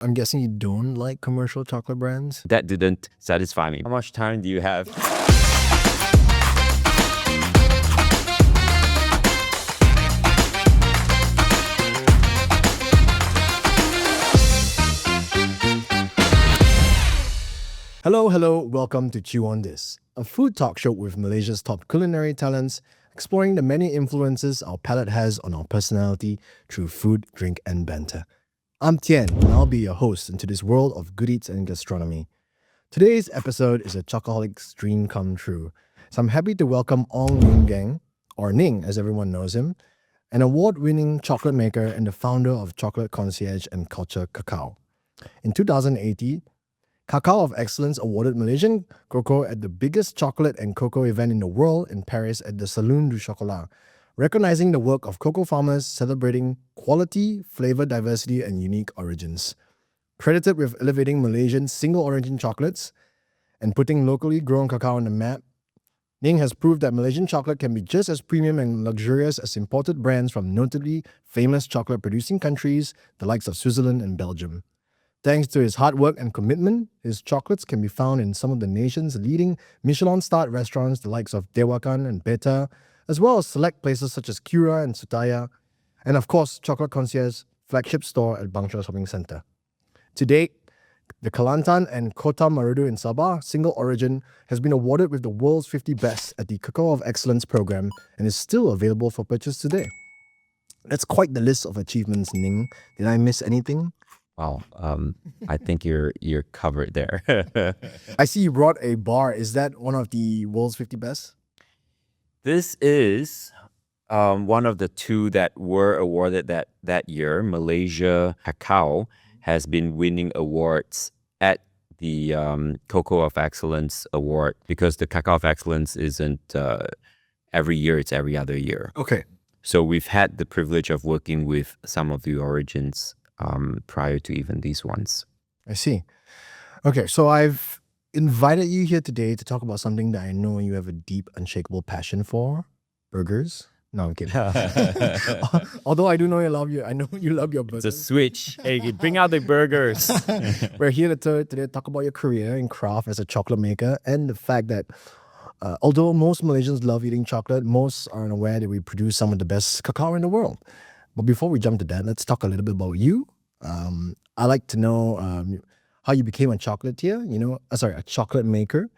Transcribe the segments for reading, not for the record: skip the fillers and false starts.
I'm guessing you don't like commercial chocolate brands? That didn't satisfy me. How much time do you have? Hello, welcome to Chew on This, a food talk show with Malaysia's top culinary talents, exploring the many influences our palate has on our personality through food, drink, and banter. I'm Tian, and I'll be your host into this world of good eats and gastronomy. Today's episode is a chocoholic's dream come true, so I'm happy to welcome Ning-Geng, or Ning as everyone knows him, an award-winning chocolate maker and the founder of chocolate Concierge and culture Cacao. In 2018, Cacao of Excellence awarded Malaysian cocoa at the biggest chocolate and cocoa event in the world in Paris at the Salon du Chocolat, recognizing the work of cocoa farmers celebrating quality, flavor diversity, and unique origins. Credited with elevating Malaysian single-origin chocolates and putting locally grown cacao on the map, Ning has proved that Malaysian chocolate can be just as premium and luxurious as imported brands from notably famous chocolate-producing countries, the likes of Switzerland and Belgium. Thanks to his hard work and commitment, his chocolates can be found in some of the nation's leading Michelin-starred restaurants, the likes of Dewakan and Beta, as well as select places such as Cura and Sutaya, and of course, Chocolate Concierge's flagship store at Bang Choy Shopping Centre. To date, the Kelantan and Kota Marudu in Sabah, single origin, has been awarded with the world's 50 best at the Cacao of Excellence program and is still available for purchase today. That's quite the list of achievements, Ning. Did I miss anything? Wow, I think you're covered there. I see you brought a bar. Is that one of the world's 50 best? This is one of the two that were awarded that year. Malaysia Cacao has been winning awards at the Cocoa of Excellence Award because the Cacao of Excellence isn't every year, it's every other year. Okay. So we've had the privilege of working with some of the origins prior to even these ones. I see. Okay, so I've invited you here today to talk about something that I know you have a deep, unshakable passion for: burgers. No, I'm kidding. Although I do know I know you love your burgers. It's a switch. Hey, bring out the burgers. We're here today to talk about your career in craft as a chocolate maker and the fact that although most Malaysians love eating chocolate, most are unaware that we produce some of the best cacao in the world. But before we jump to that, let's talk a little bit about you. I like to know how you became a chocolatier, a chocolate maker.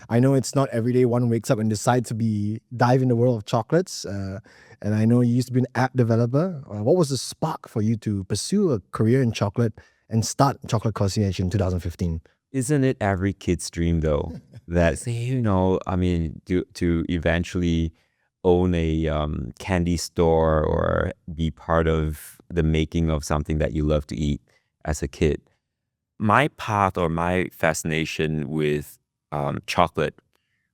I know it's not every day one wakes up and decides to dive in the world of chocolates. And I know you used to be an app developer. What was the spark for you to pursue a career in chocolate and start Chocolate Concierge in 2015? Isn't it every kid's dream though? That, to eventually own a candy store or be part of the making of something that you love to eat as a kid. My path or my fascination with chocolate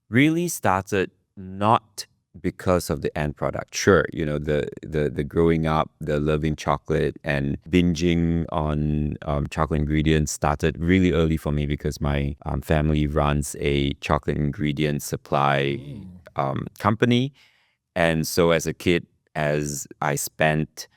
really started not because of the end product. Sure, the growing up, the loving chocolate and binging on chocolate ingredients started really early for me because my family runs a chocolate ingredient supply company. And so as a kid, as I spent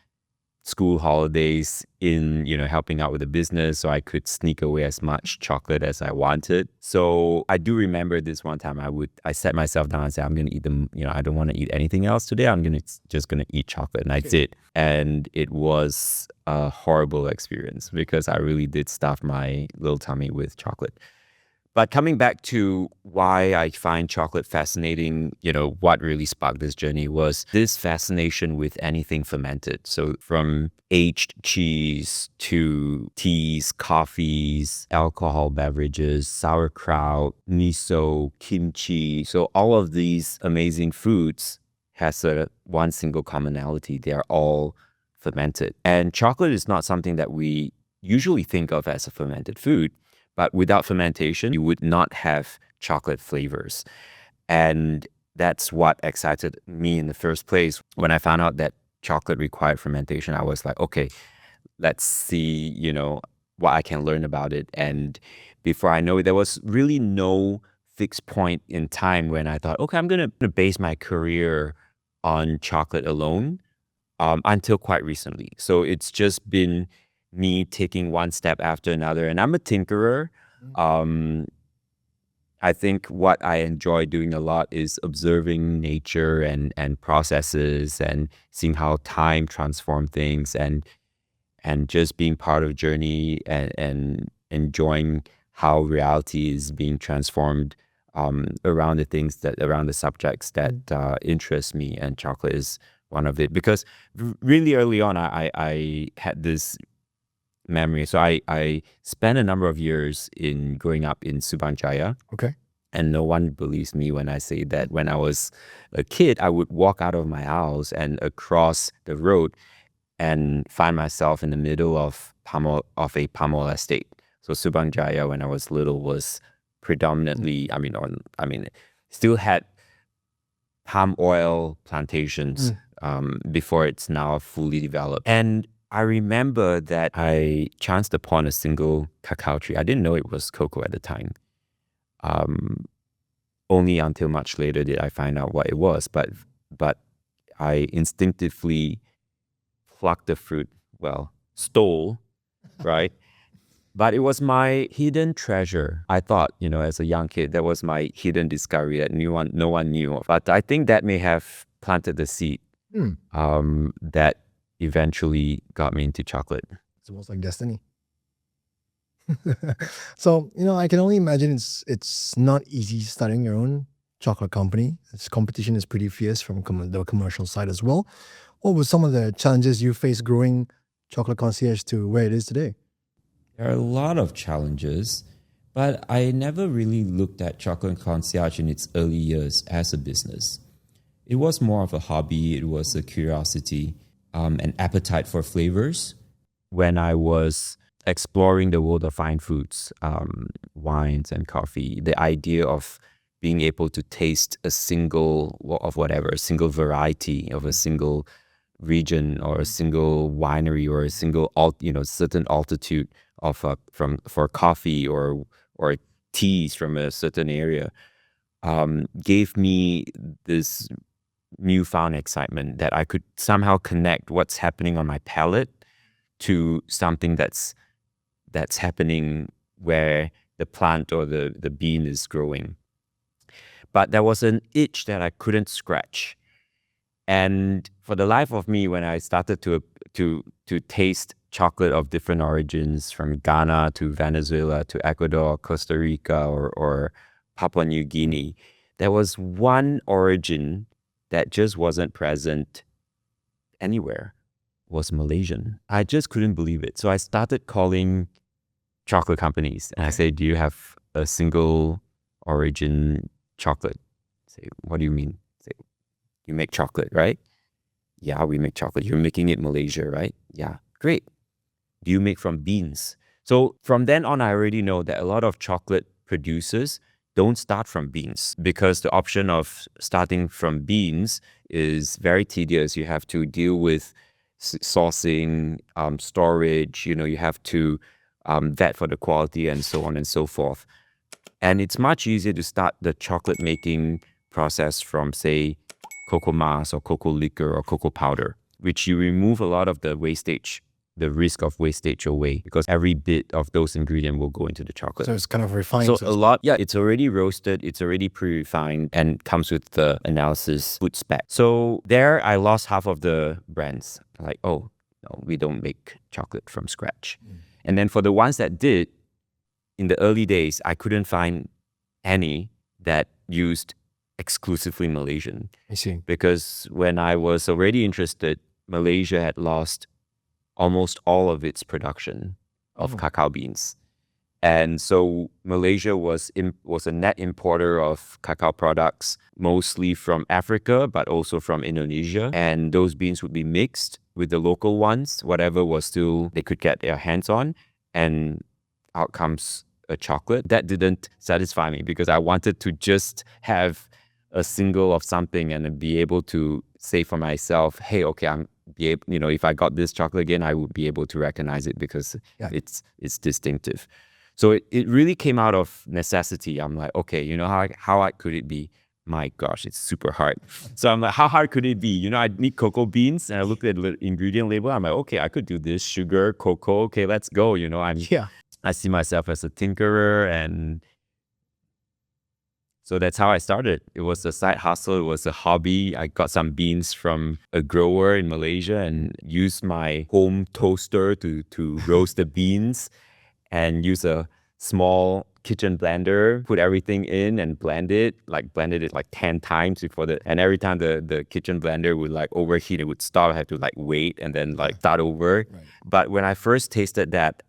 school holidays in, helping out with the business so I could sneak away as much chocolate as I wanted. So I do remember this one time I sat myself down and said, I'm going to eat them, I don't want to eat anything else today. I'm just going to eat chocolate. And I did. And it was a horrible experience because I really did stuff my little tummy with chocolate. But coming back to why I find chocolate fascinating, what really sparked this journey was this fascination with anything fermented. So from aged cheese to teas, coffees, alcohol beverages, sauerkraut, miso, kimchi. So all of these amazing foods has one single commonality. They are all fermented. And chocolate is not something that we usually think of as a fermented food. But without fermentation, you would not have chocolate flavors. And that's what excited me in the first place. When I found out that chocolate required fermentation, I was like, okay, let's see, what I can learn about it. And before I know it, there was really no fixed point in time when I thought, okay, I'm going to base my career on chocolate alone until quite recently. So it's just been me taking one step after another. And I'm a tinkerer. I think what I enjoy doing a lot is observing nature and processes and seeing how time transforms things and just being part of journey and enjoying how reality is being transformed around the things around the subjects that interest me, and chocolate is one of it. Because really early on, I had this memory. So I spent a number of years in growing up in Subang Jaya. Okay. And no one believes me when I say that when I was a kid, I would walk out of my house and across the road and find myself in the middle of a palm oil estate. So Subang Jaya, when I was little, was predominantly, still had palm oil plantations before it's now fully developed. And I remember that I chanced upon a single cacao tree. I didn't know it was cocoa at the time. Only until much later did I find out what it was. But I instinctively plucked the fruit, stole, right? But it was my hidden treasure. I thought, as a young kid, that was my hidden discovery that no one knew of. But I think that may have planted the seed that eventually got me into chocolate. It's almost like destiny. So, I can only imagine it's not easy starting your own chocolate company. Its competition is pretty fierce from the commercial side as well. What were some of the challenges you faced growing Chocolate Concierge to where it is today? There are a lot of challenges, but I never really looked at Chocolate Concierge in its early years as a business. It was more of a hobby. It was a curiosity, an appetite for flavors. When I was exploring the world of fine foods, wines and coffee, the idea of being able to taste a single variety of a single region or a single winery or a single certain altitude for coffee or teas from a certain area gave me this newfound excitement that I could somehow connect what's happening on my palate to something that's happening where the plant or the bean is growing. But there was an itch that I couldn't scratch. And for the life of me, when I started to taste chocolate of different origins, from Ghana to Venezuela to Ecuador, Costa Rica, or Papua New Guinea, there was one origin that just wasn't present anywhere, was Malaysian. I just couldn't believe it. So I started calling chocolate companies and I say, do you have a single origin chocolate? Say, what do you mean? Say, you make chocolate, right? Yeah, we make chocolate. You're making it in Malaysia, right? Yeah, great. Do you make from beans? So from then on, I already know that a lot of chocolate producers don't start from beans, because the option of starting from beans is very tedious. You have to deal with sourcing, storage, you have to vet for the quality and so on and so forth. And it's much easier to start the chocolate making process from, say, cocoa mass or cocoa liquor or cocoa powder, which you remove a lot of the wastage, the risk of wastage away, because every bit of those ingredients will go into the chocolate. So it's kind of refined. So a lot, it's already roasted, it's already pre-refined, and comes with the analysis food spec. So there I lost half of the brands. Like, oh, no, we don't make chocolate from scratch. And then for the ones that did, in the early days, I couldn't find any that used exclusively Malaysian. I see. Because when I was already interested, Malaysia had lost almost all of its production of cacao beans. And so Malaysia was a net importer of cacao products, mostly from Africa, but also from Indonesia. And those beans would be mixed with the local ones, whatever was still they could get their hands on, and out comes a chocolate. That didn't satisfy me, because I wanted to just have a single of something and then be able to say for myself, hey, okay, if I got this chocolate again, I would be able to recognize it because it's distinctive. So it really came out of necessity. I'm like, okay, how could it be my gosh, it's super hard. So I'm like, how hard could it be? You know, I need cocoa beans, and I looked at the ingredient label. I'm like, okay, I could do this. Sugar, cocoa. Okay, let's go. You know, Yeah. I see myself as a tinkerer, and so that's how I started. It was a side hustle. It was a hobby. I got some beans from a grower in Malaysia and used my home toaster to roast the beans, and use a small kitchen blender, put everything in and blended it like 10 times before and every time the kitchen blender would like overheat, it would stop. I had to like wait and then like start over. Right. But when I first tasted that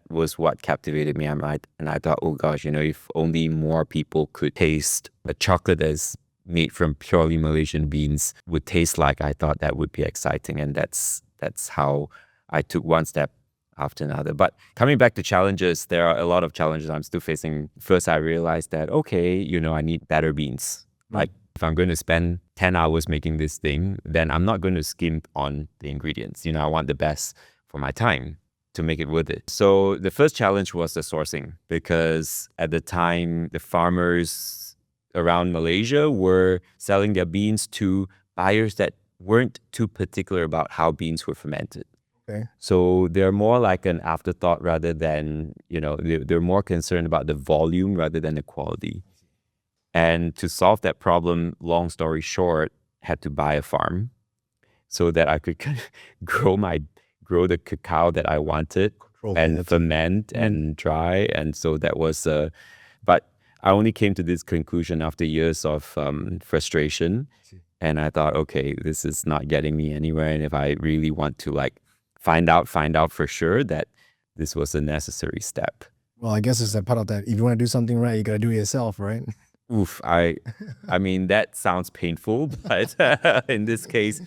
was what captivated me. And I thought, oh gosh, you know, if only more people could taste a chocolate that's made from purely Malaysian beans would taste like, I thought that would be exciting. And that's how I took one step after another. But coming back to challenges, there are a lot of challenges I'm still facing. First, I realized that, okay, you know, I need better beans. Like if I'm going to spend 10 hours making this thing, then I'm not going to skimp on the ingredients. You know, I want the best for my time to make it worth it. So the first challenge was the sourcing, because at the time, the farmers around Malaysia were selling their beans to buyers that weren't too particular about how beans were fermented. Okay. So they're more like an afterthought rather than, you know, they're more concerned about the volume rather than the quality. And to solve that problem, long story short, had to buy a farm so that I could grow the cacao that I wanted and ferment and dry. And so that was, but I only came to this conclusion after years of frustration. And I thought, okay, this is not getting me anywhere. And if I really want to like find out for sure that this was a necessary step. Well, I guess it's a part of that. If you want to do something right, you got to do it yourself, right? Oof, I mean, that sounds painful, but in this case,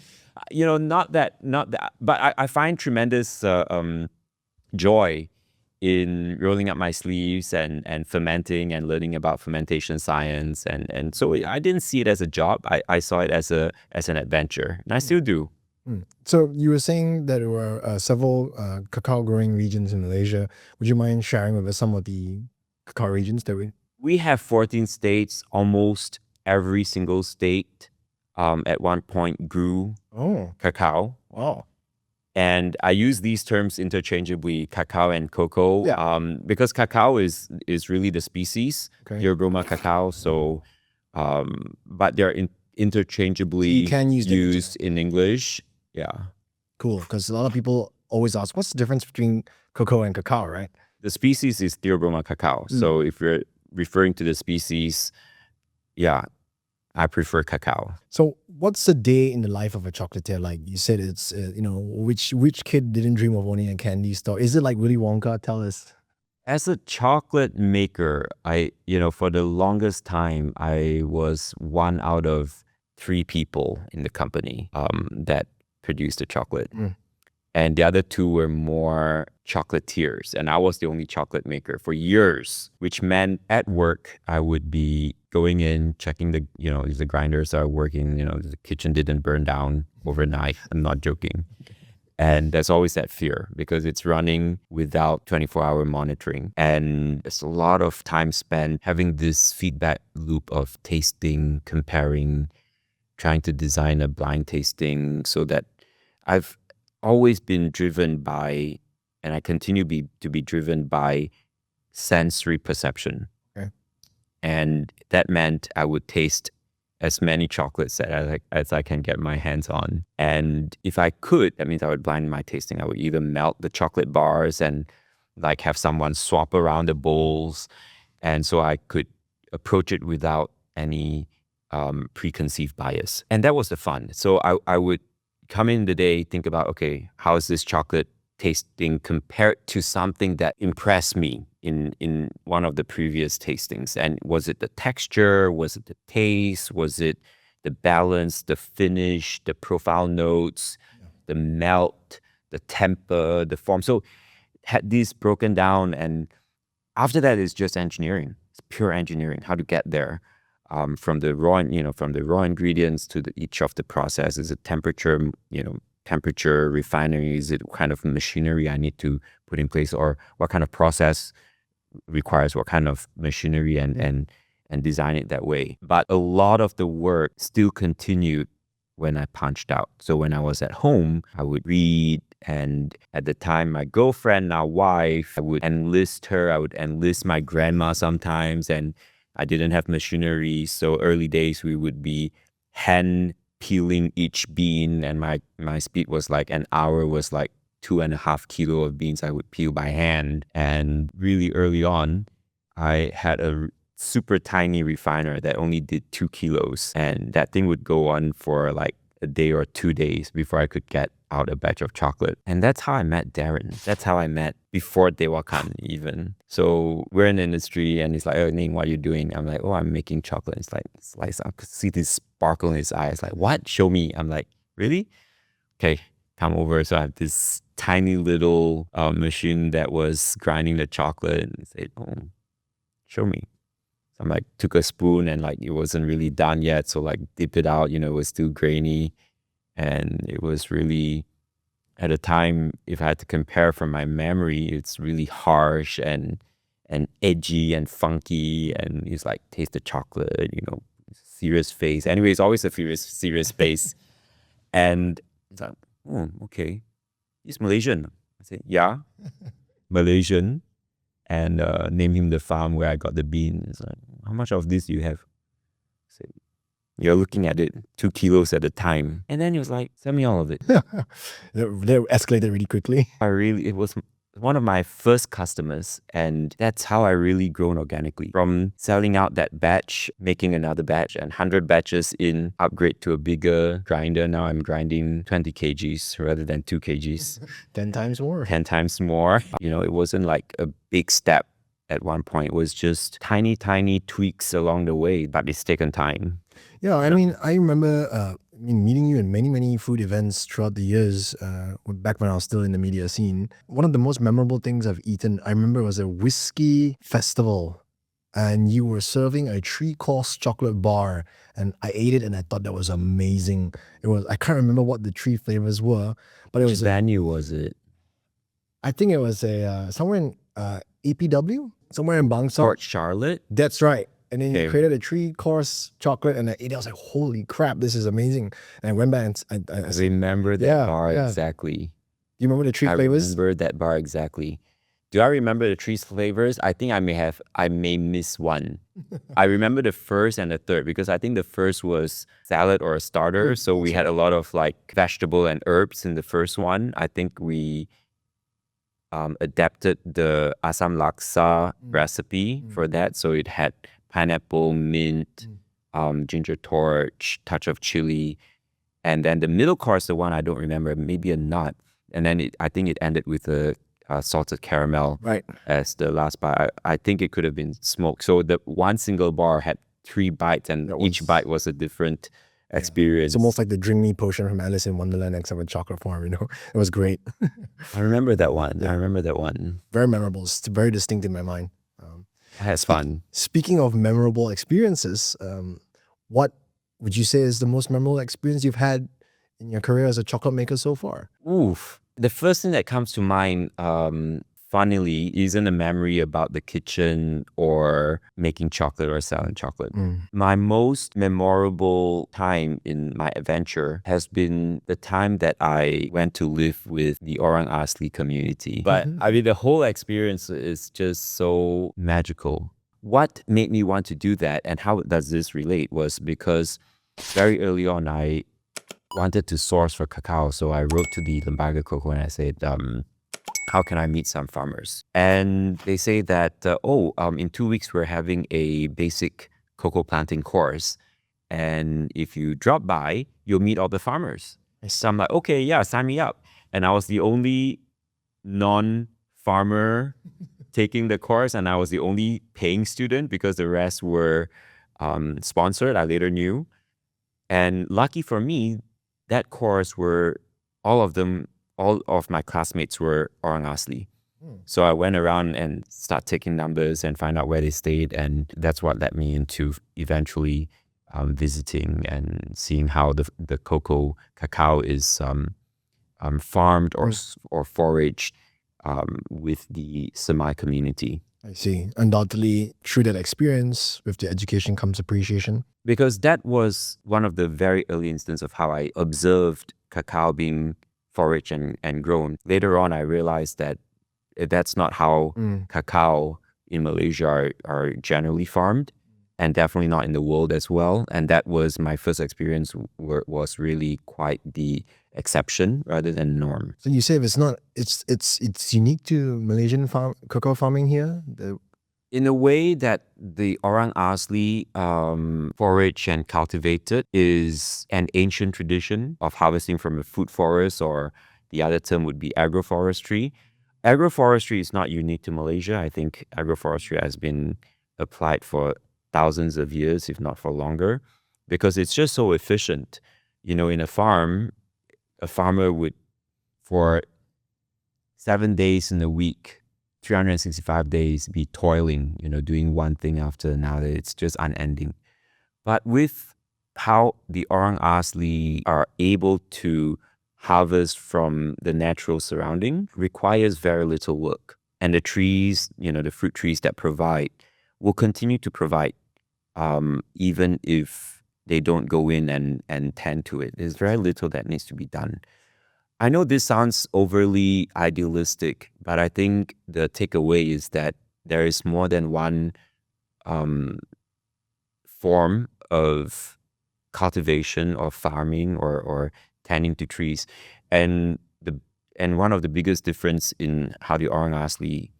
you know, not that, but I find tremendous joy in rolling up my sleeves and fermenting and learning about fermentation science. And so I didn't see it as a job. I saw it as an adventure, and I still do. So you were saying that there were several cacao growing regions in Malaysia. Would you mind sharing with us some of the cacao regions that We have 14 states. Almost every single state at one point grew cacao. Wow. And I use these terms interchangeably, cacao and cocoa, because cacao is really the species, Theobroma cacao. So, but they're interchangeably you can use used in English. Yeah. Cool, because a lot of people always ask, what's the difference between cocoa and cacao, right? The species is Theobroma cacao. So if you're referring to the species, yeah, I prefer cacao. So what's a day in the life of a chocolatier? Like you said, it's, you know, which kid didn't dream of owning a candy store? Is it like Willy Wonka? Tell us. As a chocolate maker, for the longest time, I was one out of 3 people in the company that produced the chocolate. And the other 2 were more chocolatiers. And I was the only chocolate maker for years, which meant at work, I would be going in, checking the grinders are working, the kitchen didn't burn down overnight. I'm not joking. And there's always that fear because it's running without 24-hour monitoring. And there's a lot of time spent having this feedback loop of tasting, comparing, trying to design a blind tasting, so that I've always been driven by, and I continue to be driven by, sensory perception. Okay. And that meant I would taste as many chocolates as I can get my hands on. And if I could, that means I would blind my tasting. I would either melt the chocolate bars and like have someone swap around the bowls. And so I could approach it without any preconceived bias. And that was the fun. So I would come in the day, think about, okay, how is this chocolate tasting compared to something that impressed me in one of the previous tastings? And was it the texture? Was it the taste? Was it the balance, the finish, the profile notes, the melt, the temper, the form? So had these broken down, and after that is just engineering. It's pure engineering, how to get there. From the raw ingredients to each of the processes, the temperature, temperature, refinery, is it kind of machinery I need to put in place, or what kind of process requires what kind of machinery, and and design it that way. But a lot of the work still continued when I punched out. So when I was at home, I would read. And at the time, my girlfriend, now wife, I would enlist her. I would enlist my grandma sometimes. And I didn't have machinery. So early days, we would be hand peeling each bean. And my speed was like an hour was like 2.5 kilos of beans I would peel by hand. And really early on, I had a super tiny refiner that only did 2 kilos. And that thing would go on for like a day or 2 days before I could get out a batch of chocolate. And that's how I met Darren. That's how I met before Dewakan even. So we're in the industry and he's like, oh, Ning, what are you doing? I'm like, oh, I'm making chocolate. It's like, I could see this sparkle in his eyes. Like, what? Show me. I'm like, really? Okay, come over. So I have this tiny little machine that was grinding the chocolate and he said, oh, show me. So I'm like, took a spoon and like, it wasn't really done yet. So like dip it out, it was still grainy. And it was really, at the time, if I had to compare from my memory, it's really harsh and edgy and funky. And it's like, taste the chocolate, serious face. Anyway, it's always a serious face. And it's like, oh, okay. He's Malaysian. I said, yeah, Malaysian. And name him the farm where I got the bean. It's like, how much of this do you have? I said, you're looking at it 2 kilos at a time. And then he was like, send me all of it. They escalated really quickly. It was one of my first customers. And that's how I really grown organically. From selling out that batch, making another batch, and 100 batches in, upgrade to a bigger grinder. Now I'm grinding 20 kgs rather than 2 kgs. 10 times more. 10 times more. It wasn't like a big step at one point. It was just tiny tweaks along the way, but it's taken time. Yeah, I mean, I remember meeting you in many food events throughout the years, back when I was still in the media scene. One of the most memorable things I've eaten, I remember, was a whiskey festival. And you were serving a 3-course chocolate bar. And I ate it and I thought that was amazing. I can't remember what the 3 flavors were, but it was... Which venue was it? I think it was somewhere in APW, somewhere in Bangsar. Port Charlotte? That's right. And then you created a 3-course chocolate and I ate it. I was like, holy crap, this is amazing. And I went back and I remember that bar exactly. Do you remember the 3 flavors? I remember that bar exactly. Do I remember the 3 flavors? I think I may miss one. I remember the first and the third because I think the first was salad or a starter. So we had a lot of like vegetable and herbs in the first one. I think we adapted the Asam Laksa recipe for that. So it had pineapple, mint, ginger torch, touch of chili. And then the middle course, the one I don't remember, maybe a nut. And then I think it ended with a salted caramel as the last bite. I think it could have been smoked. So the one single bar had 3 bites and each bite was a different experience. It's almost like the Drink Me potion from Alice in Wonderland except with chocolate form, It was great. I remember that one. I remember that one. Very memorable. It's very distinct in my mind. That's fun. Speaking of memorable experiences, what would you say is the most memorable experience you've had in your career as a chocolate maker so far? Oof. The first thing that comes to mind, funnily, isn't a memory about the kitchen or making chocolate or selling chocolate. My most memorable time in my adventure has been the time that I went to live with the Orang Asli community. But I mean, the whole experience is just so magical. What made me want to do that and how does this relate was because very early on, I wanted to source for cacao. So I wrote to the Lembaga Cocoa and I said, how can I meet some farmers? And they say that, in 2 weeks, we're having a basic cocoa planting course. And if you drop by, you'll meet all the farmers. So I'm like, okay, yeah, sign me up. And I was the only non-farmer taking the course. And I was the only paying student because the rest were sponsored, I later knew. And lucky for me, that course all of my classmates were Orang Asli. So I went around and started taking numbers and find out where they stayed. And that's what led me into eventually visiting and seeing how the cacao is farmed or foraged with the Semai community. I see. Undoubtedly, through that experience, with the education comes appreciation. Because that was one of the very early instances of how I observed cacao being foraged and grown. Later on, I realized that that's not how cacao in Malaysia are generally farmed, and definitely not in the world as well. And that was my first experience, was really quite the exception rather than the norm. So you say if it's not, it's unique to Malaysian cocoa farming here. In a way that the orang asli foraged and cultivated is an ancient tradition of harvesting from a food forest, or the other term would be agroforestry. Agroforestry is not unique to Malaysia. I think agroforestry has been applied for thousands of years, if not for longer, because it's just so efficient. In a farm, a farmer would, for 7 days in a week, 365 days, be toiling, doing one thing after another. It's just unending. But with how the orang asli are able to harvest from the natural surrounding, requires very little work. And the trees, the fruit trees that provide, will continue to provide, even if they don't go in and tend to it. There's very little that needs to be done. I know this sounds overly idealistic, but I think the takeaway is that there is more than one form of cultivation or farming or tending to trees. And one of the biggest difference in how the orang asli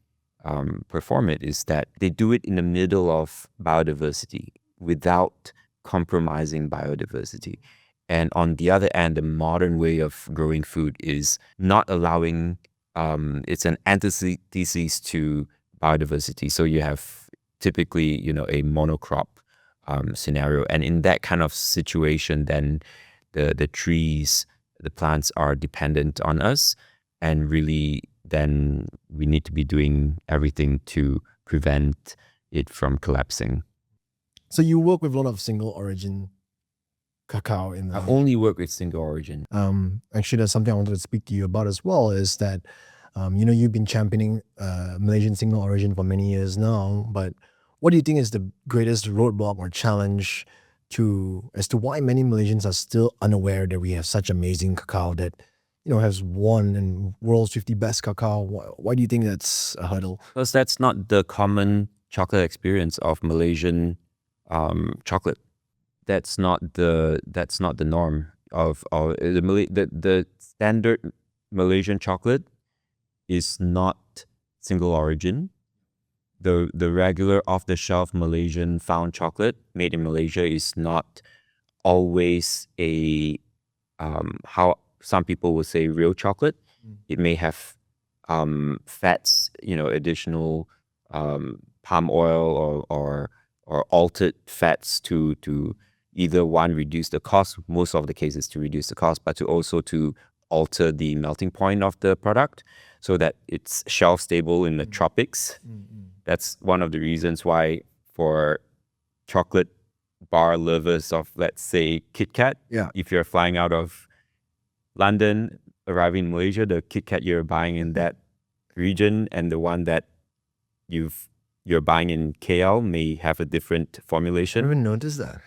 perform it is that they do it in the middle of biodiversity without compromising biodiversity. And on the other end, the modern way of growing food is not allowing, it's an antithesis to biodiversity. So you have typically, a monocrop scenario. And in that kind of situation, then the trees, the plants are dependent on us. And really, then we need to be doing everything to prevent it from collapsing. So you work with a lot of single origin cacao in I only work with single origin. Actually, that's something I wanted to speak to you about as well, is that you've been championing Malaysian single origin for many years now, but what do you think is the greatest roadblock or challenge as to why many Malaysians are still unaware that we have such amazing cacao that has won in world's 50 best cacao? Why do you think that's a hurdle? Because that's not the common chocolate experience of Malaysian chocolate. That's not the norm of the standard Malaysian chocolate is not single origin. The regular off-the-shelf Malaysian found chocolate made in Malaysia is not always a how some people will say real chocolate. It may have fats, additional palm oil or altered fats to either one, reduce the cost, most of the cases to reduce the cost, but also to alter the melting point of the product so that it's shelf stable in the tropics. That's one of the reasons why, for chocolate bar lovers of, let's say, Kit Kat, if you're flying out of London, arriving in Malaysia, the Kit Kat you're buying in that region and the one that you're buying in KL may have a different formulation. I haven't noticed that.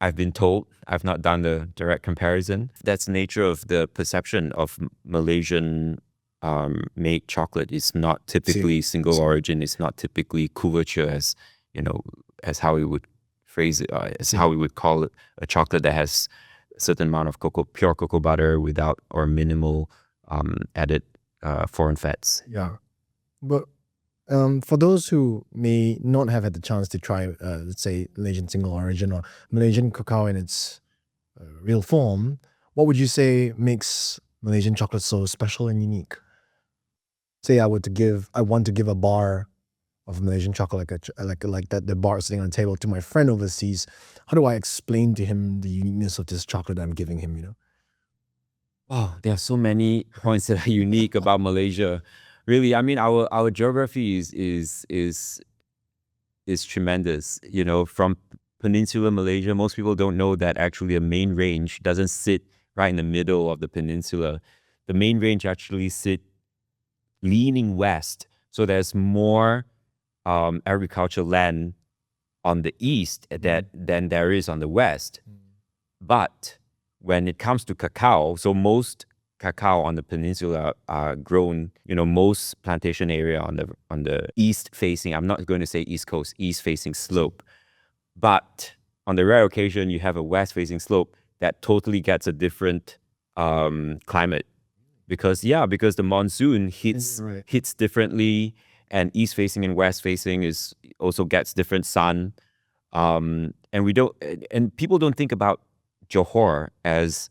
I've been told. I've not done the direct comparison. That's the nature of the perception of Malaysian made chocolate. It's not typically single origin. It's not typically couverture, as how we would phrase it, as how we would call it, a chocolate that has a certain amount of pure cocoa butter without or minimal added foreign fats. Yeah, but for those who may not have had the chance to try, let's say, Malaysian single origin or Malaysian cacao in its real form, what would you say makes Malaysian chocolate so special and unique? Say I want to give a bar of Malaysian chocolate, like that, the bar sitting on the table, to my friend overseas. How do I explain to him the uniqueness of this chocolate I'm giving him? Wow, there are so many points that are unique about Malaysia. Really, I mean, our geography is tremendous. From Peninsular Malaysia, most people don't know that actually the main range doesn't sit right in the middle of the peninsula. The main range actually sit leaning west So there's more agricultural land on the east than there is on the west. But when it comes to cacao, so most cacao on the peninsula are grown, most plantation area on the east facing, I'm not going to say east coast, east facing slope. But on the rare occasion, you have a west facing slope that totally gets a different climate. Because the monsoon hits differently, and east facing and west facing also gets different sun. And people don't think about Johor as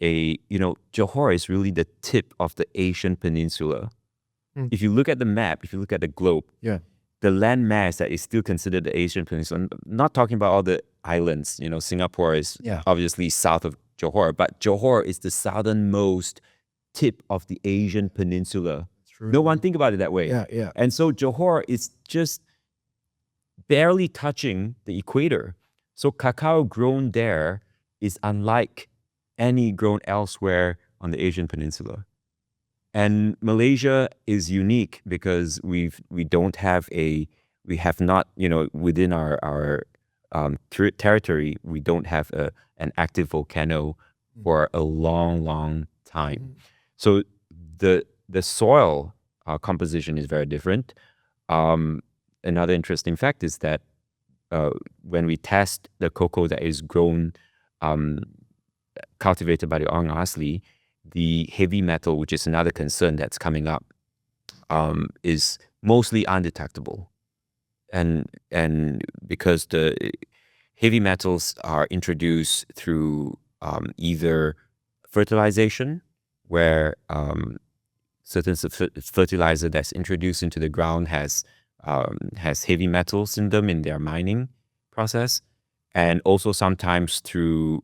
Johor is really the tip of the Asian peninsula. If you look at the map, if you look at the globe, the land mass that is still considered the Asian peninsula, I'm not talking about all the islands, Singapore is obviously south of Johor, but Johor is the southernmost tip of the Asian peninsula. No one think about it that way. And so Johor is just barely touching the equator. So cacao grown there is unlike any grown elsewhere on the Asian peninsula. And Malaysia is unique because we have not, within our territory, we don't have an active volcano for a long time. So the soil composition is very different. Another interesting fact is that when we test the cocoa that is grown, cultivated by the Orang Asli, the heavy metal, which is another concern that's coming up, is mostly undetectable. And because the heavy metals are introduced through either fertilization, where certain fertilizer that's introduced into the ground has heavy metals in them in their mining process, and also sometimes through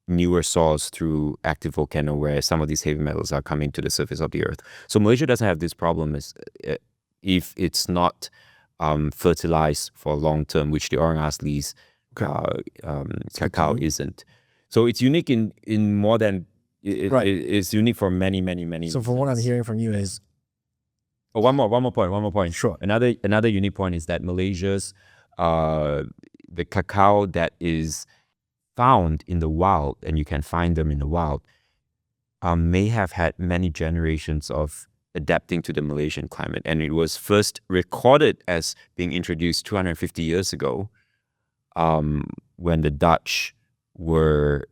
newer soils through active volcano, where some of these heavy metals are coming to the surface of the earth. So Malaysia doesn't have this problem if it's not fertilized for long term, which the Orang Asli's cacao isn't. So it's unique in more than it's unique for many. So from what I'm hearing from you is one more point. Sure. Another unique point is that Malaysia's the cacao that is found in the wild, and you can find them in the wild, may have had many generations of adapting to the Malaysian climate. And it was first recorded as being introduced 250 years ago, when the Dutch were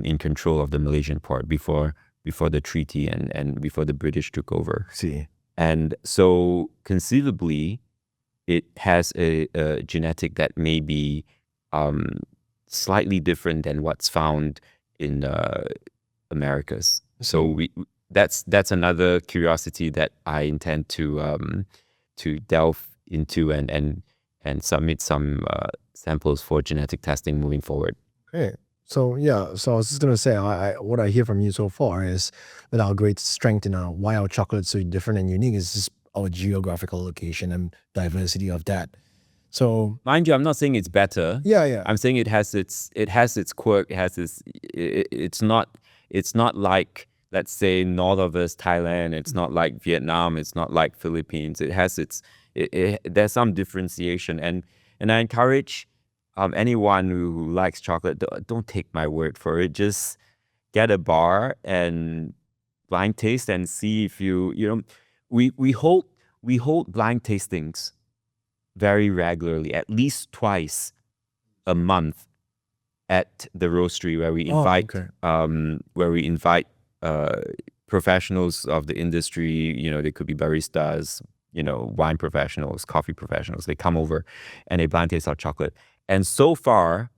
in control of the Malaysian part before the treaty and before the British took over. See. And so conceivably, it has a genetic that may be slightly different than what's found in Americas. So that's another curiosity that I intend to delve into and submit some samples for genetic testing moving forward. Okay. So I was just gonna say, what I hear from you so far is that our great strength in why our chocolate is so different and unique is just our geographical location and diversity of that. So mind you, I'm not saying it's better. Yeah. I'm saying it has its quirk. It has its. It's not like, let's say, north of us, Thailand. It's not like Vietnam. It's not like Philippines. It has its. There's some differentiation, and I encourage anyone who likes chocolate, don't take my word for it. Just get a bar and blind taste and see if we hold blind tastings very regularly, at least twice a month at the roastery, where we invite professionals of the industry. They could be baristas, wine professionals, coffee professionals. They come over and they blind taste our chocolate. And so far,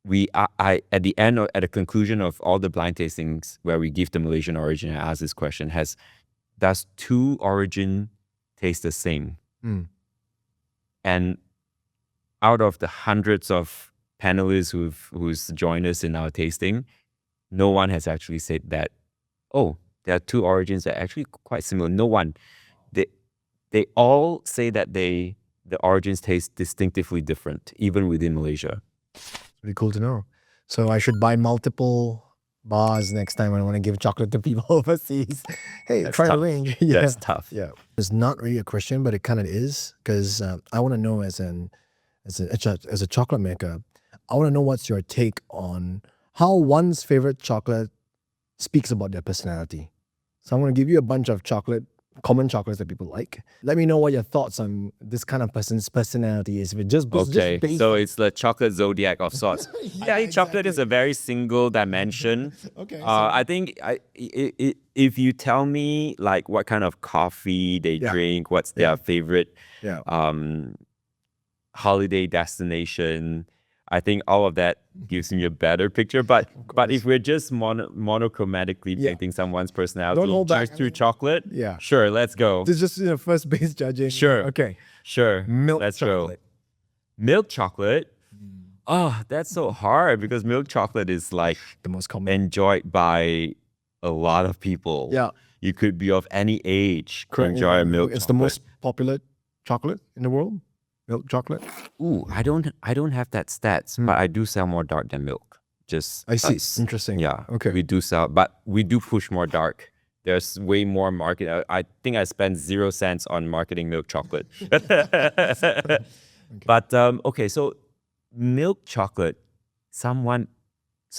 at the conclusion of all the blind tastings where we give the Malaysian origin and ask this question, does two origin taste the same? And out of the hundreds of panelists who's joined us in our tasting, no one has actually said that, oh, there are two origins that are actually quite similar. No one. They all say that the origins taste distinctively different, even within Malaysia. It's really cool to know. So I should buy multiple bars next time when I want to give chocolate to people overseas. Hey, That's try the tough. link. Yeah. That's tough. Yeah. It's not really a question, but it kind of is because I want to know as a chocolate maker, I want to know what's your take on how one's favorite chocolate speaks about their personality. So I'm going to give you a bunch of common chocolates that people like. Let me know what your thoughts on this kind of person's personality is. If it just Okay, based so on- it's the chocolate zodiac of sorts. Yeah, chocolate is a very single dimension. Okay. I think if you tell me like what kind of coffee they Yeah. drink, what's Yeah. their favorite yeah. holiday destination, I think all of that gives me a better picture. But if we're just monochromatically Yeah. painting someone's personality Don't hold back. just through chocolate, Yeah. sure, let's go. This is just first base judging. Sure. Okay. Sure, Milk let's chocolate. go. Milk chocolate. Oh, that's so hard because milk chocolate is like The most common. enjoyed by a lot of people. Yeah. You could be of any age to Correct. enjoy a milk It's chocolate. the most popular chocolate in the world. Milk chocolate. Ooh, I don't have that stats, but I do sell more dark than milk. Just I see. us. Interesting. Yeah. Okay. We do sell, but we do push more dark. There's way more market. I think I spend 0 cents on marketing milk chocolate. But okay, so milk chocolate, someone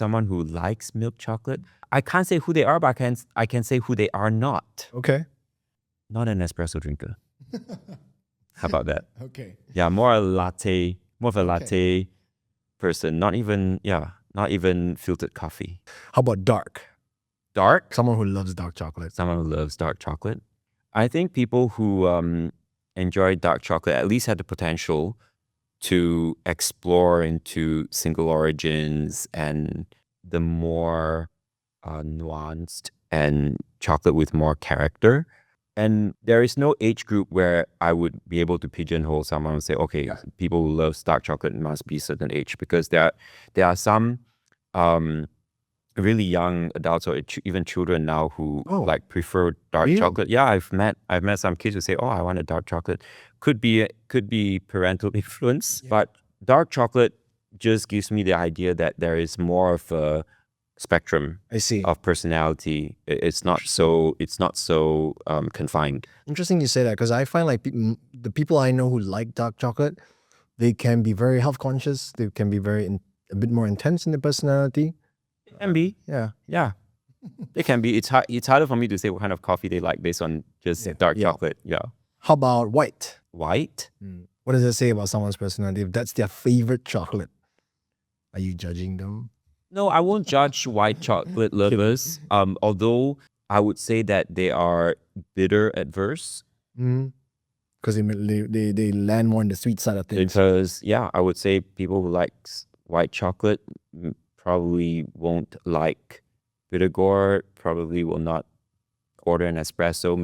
who likes milk chocolate, I can't say who they are, but I can say who they are not. Okay. Not an espresso drinker. How about that? Okay. Yeah, more of a latte person. Not even filtered coffee. How about dark? Dark? Someone who loves dark chocolate. Someone who loves dark chocolate. I think people who enjoy dark chocolate at least have the potential to explore into single origins and the more nuanced and chocolate with more character. And there is no age group where I would be able to pigeonhole someone and say, okay, people who love dark chocolate must be a certain age, because there are some really young adults or even children now who like prefer dark Really? chocolate. Yeah, I've met some kids who say, oh, I want a dark chocolate. Could be parental influence, but dark chocolate just gives me the idea that there is more of a spectrum I see. of personality. It's not so confined. Interesting you say that because I find like the people I know who like dark chocolate, they can be very health conscious. They can be a bit more intense in their personality. It can be. Yeah. Yeah. It can be. It's harder for me to say what kind of coffee they like based on just dark chocolate. Yeah. How about white? White? What does it say about someone's personality? If that's their favorite chocolate, are you judging them? No, I won't judge white chocolate lovers. Although I would say that they are bitter adverse. Because they land more on the sweet side of things. Because I would say people who like white chocolate probably won't like bitter gourd, probably will not order an espresso,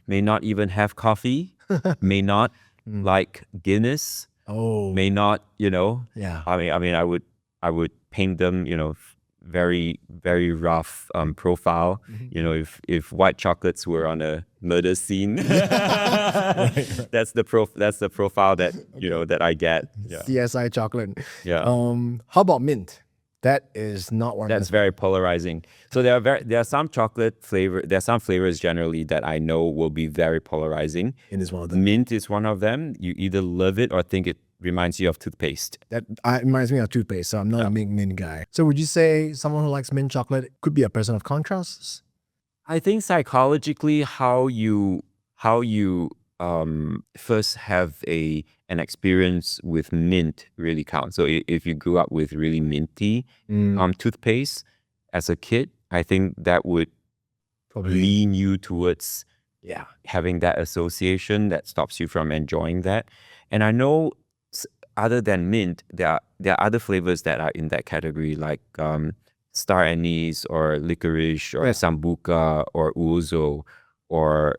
may not even have coffee, may not like Guinness, may not, Yeah. I mean I would paint them, very, very rough profile. If white chocolates were on a murder scene, that's the profile that that I get. Yeah. CSI chocolate. Yeah. How about mint? That is not one. That's very polarizing. So there are some flavors generally that I know will be very polarizing. It is one of them. Mint is one of them. You either love it or think it reminds you of toothpaste. That reminds me of toothpaste, so I'm not a big mint guy. So would you say someone who likes mint chocolate could be a person of contrasts? I think psychologically, how you first have an experience with mint really counts. So if you grew up with really minty toothpaste as a kid, I think that would probably lean you towards having that association that stops you from enjoying that. And I know other than mint, there are other flavors that are in that category, like star anise or licorice or sambuca or ouzo or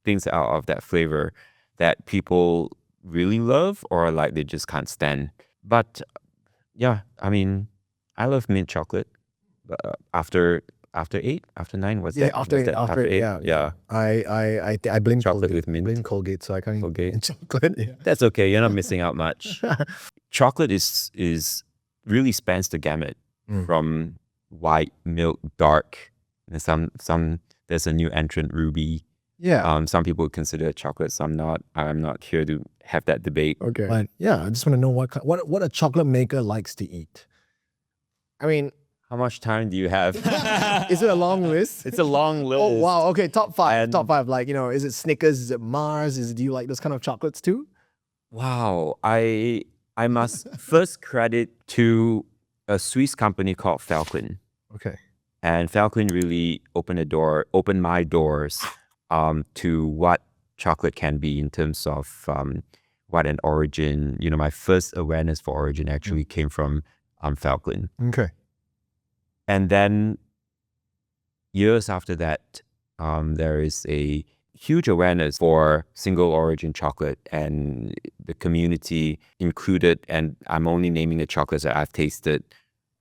things out of that flavor that people really love or like they just can't stand. But I mean, I love mint chocolate. After 8, after 9, what's that? After 8, yeah. I blame chocolate Colgate. with mint. Blame Colgate, so I can't Colgate. eat chocolate. Yeah. That's okay. You're not missing out much. Chocolate is really spans the gamut. from white, milk, dark. And some there's a new entrant, ruby. Yeah. Some people consider it chocolate, some not. I'm not here to have that debate. Okay. But yeah, I just want to know what a chocolate maker likes to eat. I mean, How much time do you have? is it a long list? It's a long list. Oh wow. Okay, top five. And- Top five. Like, is it Snickers? Is it Mars? Do you like those kind of chocolates too? Wow. I must first credit to a Swiss company called Falcon. Okay. And Falcon really opened my doors to what chocolate can be in terms of what an origin. My first awareness for origin actually came from Falcon. Okay. And then years after that, there is a huge awareness for single origin chocolate, and the community included, and I'm only naming the chocolates that I've tasted,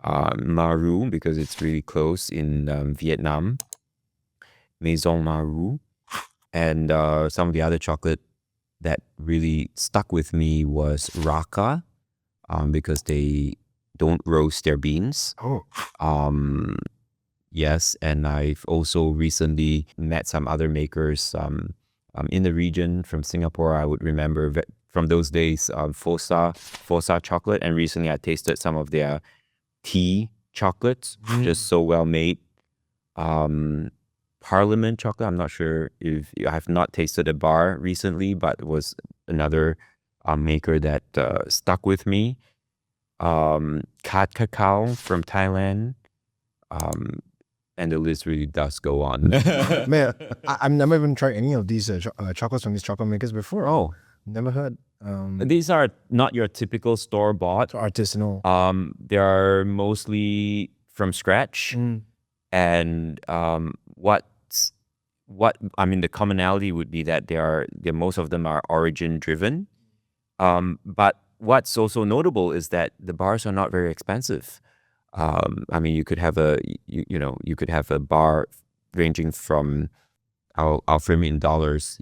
Maru, because it's really close in Vietnam, Maison Maru, and some of the other chocolate that really stuck with me was Raka, because they don't roast their beans. Oh. Yes, and I've also recently met some other makers in the region from Singapore. I would remember from those days Fosa chocolate, and recently I tasted some of their tea chocolates, just so well made. Parliament chocolate, I'm not sure if I have not tasted a bar recently, but it was another maker that stuck with me. Cacao from Thailand. And the list really does go on. Man, I've never even tried any of these chocolates from these chocolate makers before. Oh, Never heard. these are not your typical store-bought. Artisanal. They are mostly from scratch. And the commonality would be that most of them are origin-driven. But what's also notable is that the bars are not very expensive. You could have you could have a bar ranging from, I'll frame it in dollars,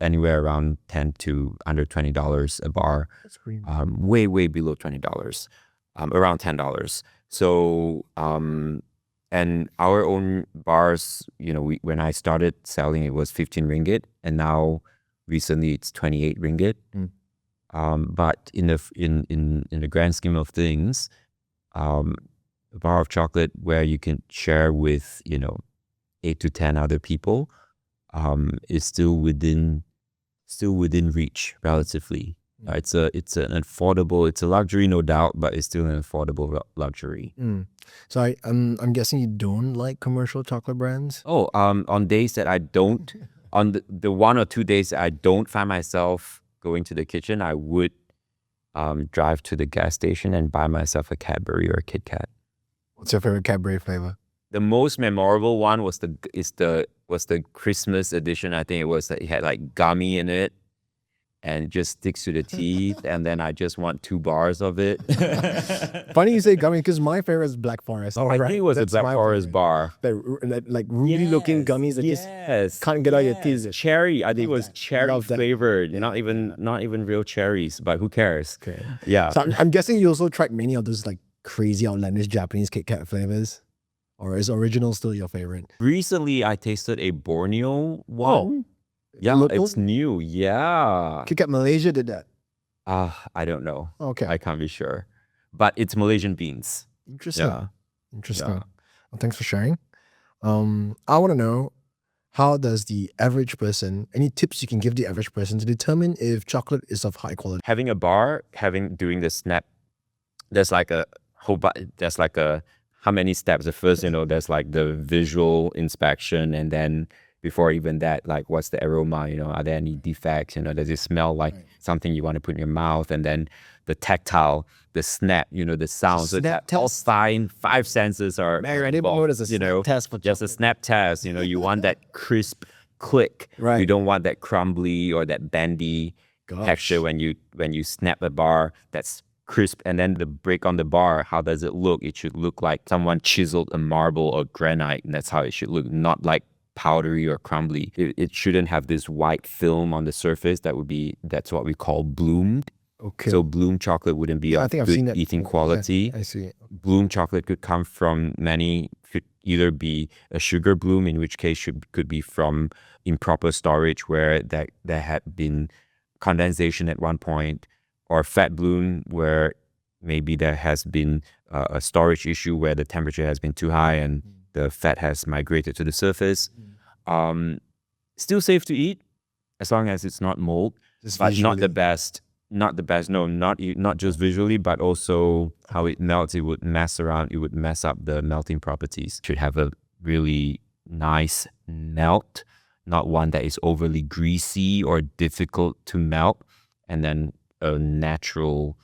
anywhere around $10 to under $20 a bar. That's pretty Way below $20, around $10. So and our own bars, when I started selling, it was 15 ringgit, and now recently it's 28 ringgit. But in the grand scheme of things, a bar of chocolate where you can share with 8 to 10 other people is still within reach relatively. It's an affordable, it's a luxury, no doubt, but it's still an affordable luxury. So I'm guessing you don't like commercial chocolate brands? Oh, on days that I don't, on the 1 or 2 days that I don't find myself going to the kitchen, I would drive to the gas station and buy myself a Cadbury or a Kit Kat. What's your favorite Cadbury flavor? The most memorable one was the Christmas edition. I think it had like gummy in it, and it just sticks to the teeth. And then I just want 2 bars of it. Funny you say gummy, because my favorite is Black Forest. I think it was That's a Black my Forest favorite. bar. Like ruby looking gummies that just can't get out your teeth. Cherry. I think it was cherry Love that. flavored. Not even real cherries, but who cares? Okay. Yeah. So I'm guessing you also tried many of those like crazy outlandish Japanese Kit Kat flavors, or is original still your favorite? Recently, I tasted a Borneo one. Oh, Yeah, local? it's new. Yeah. Kit Kat Malaysia did that. I don't know. Okay, I can't be sure. But it's Malaysian beans. interesting. Yeah. Interesting. Yeah. Well, thanks for sharing. I want to know, how does the average person, any tips you can give the average person to determine if chocolate is of high quality? Having a bar, doing the snap, there's like a whole there's like how many steps? The first, there's like the visual inspection, and then before even that, like what's the aroma, are there any defects, does it smell like something you want to put in your mouth? And then the tactile, the snap, the sound. So Snap all test. 5 senses are Mary, I didn't involved, know there's a snap test for just a snap test. You want that crisp click. Right. You don't want that crumbly or that bendy texture when you snap a bar that's crisp. And then the break on the bar, how does it look? It should look like someone chiseled a marble or granite, and that's how it should look, not like powdery or crumbly. It shouldn't have this white film on the surface. That's what we call bloomed. Okay. So bloom chocolate wouldn't be I of think I've seen good that eating before. Yeah, quality. I see. Bloom chocolate could come from could either be a sugar bloom, in which case could be from improper storage where there had been condensation at one point, or fat bloom where maybe there has been a storage issue where the temperature has been too high and the fat has migrated to the surface. Still safe to eat as long as it's not mold, Just but not the visually. best. Not the best. No, not just visually, but also how it melts. It would mess around. It would mess up the melting properties. Should have a really nice melt, not one that is overly greasy or difficult to melt, and then a natural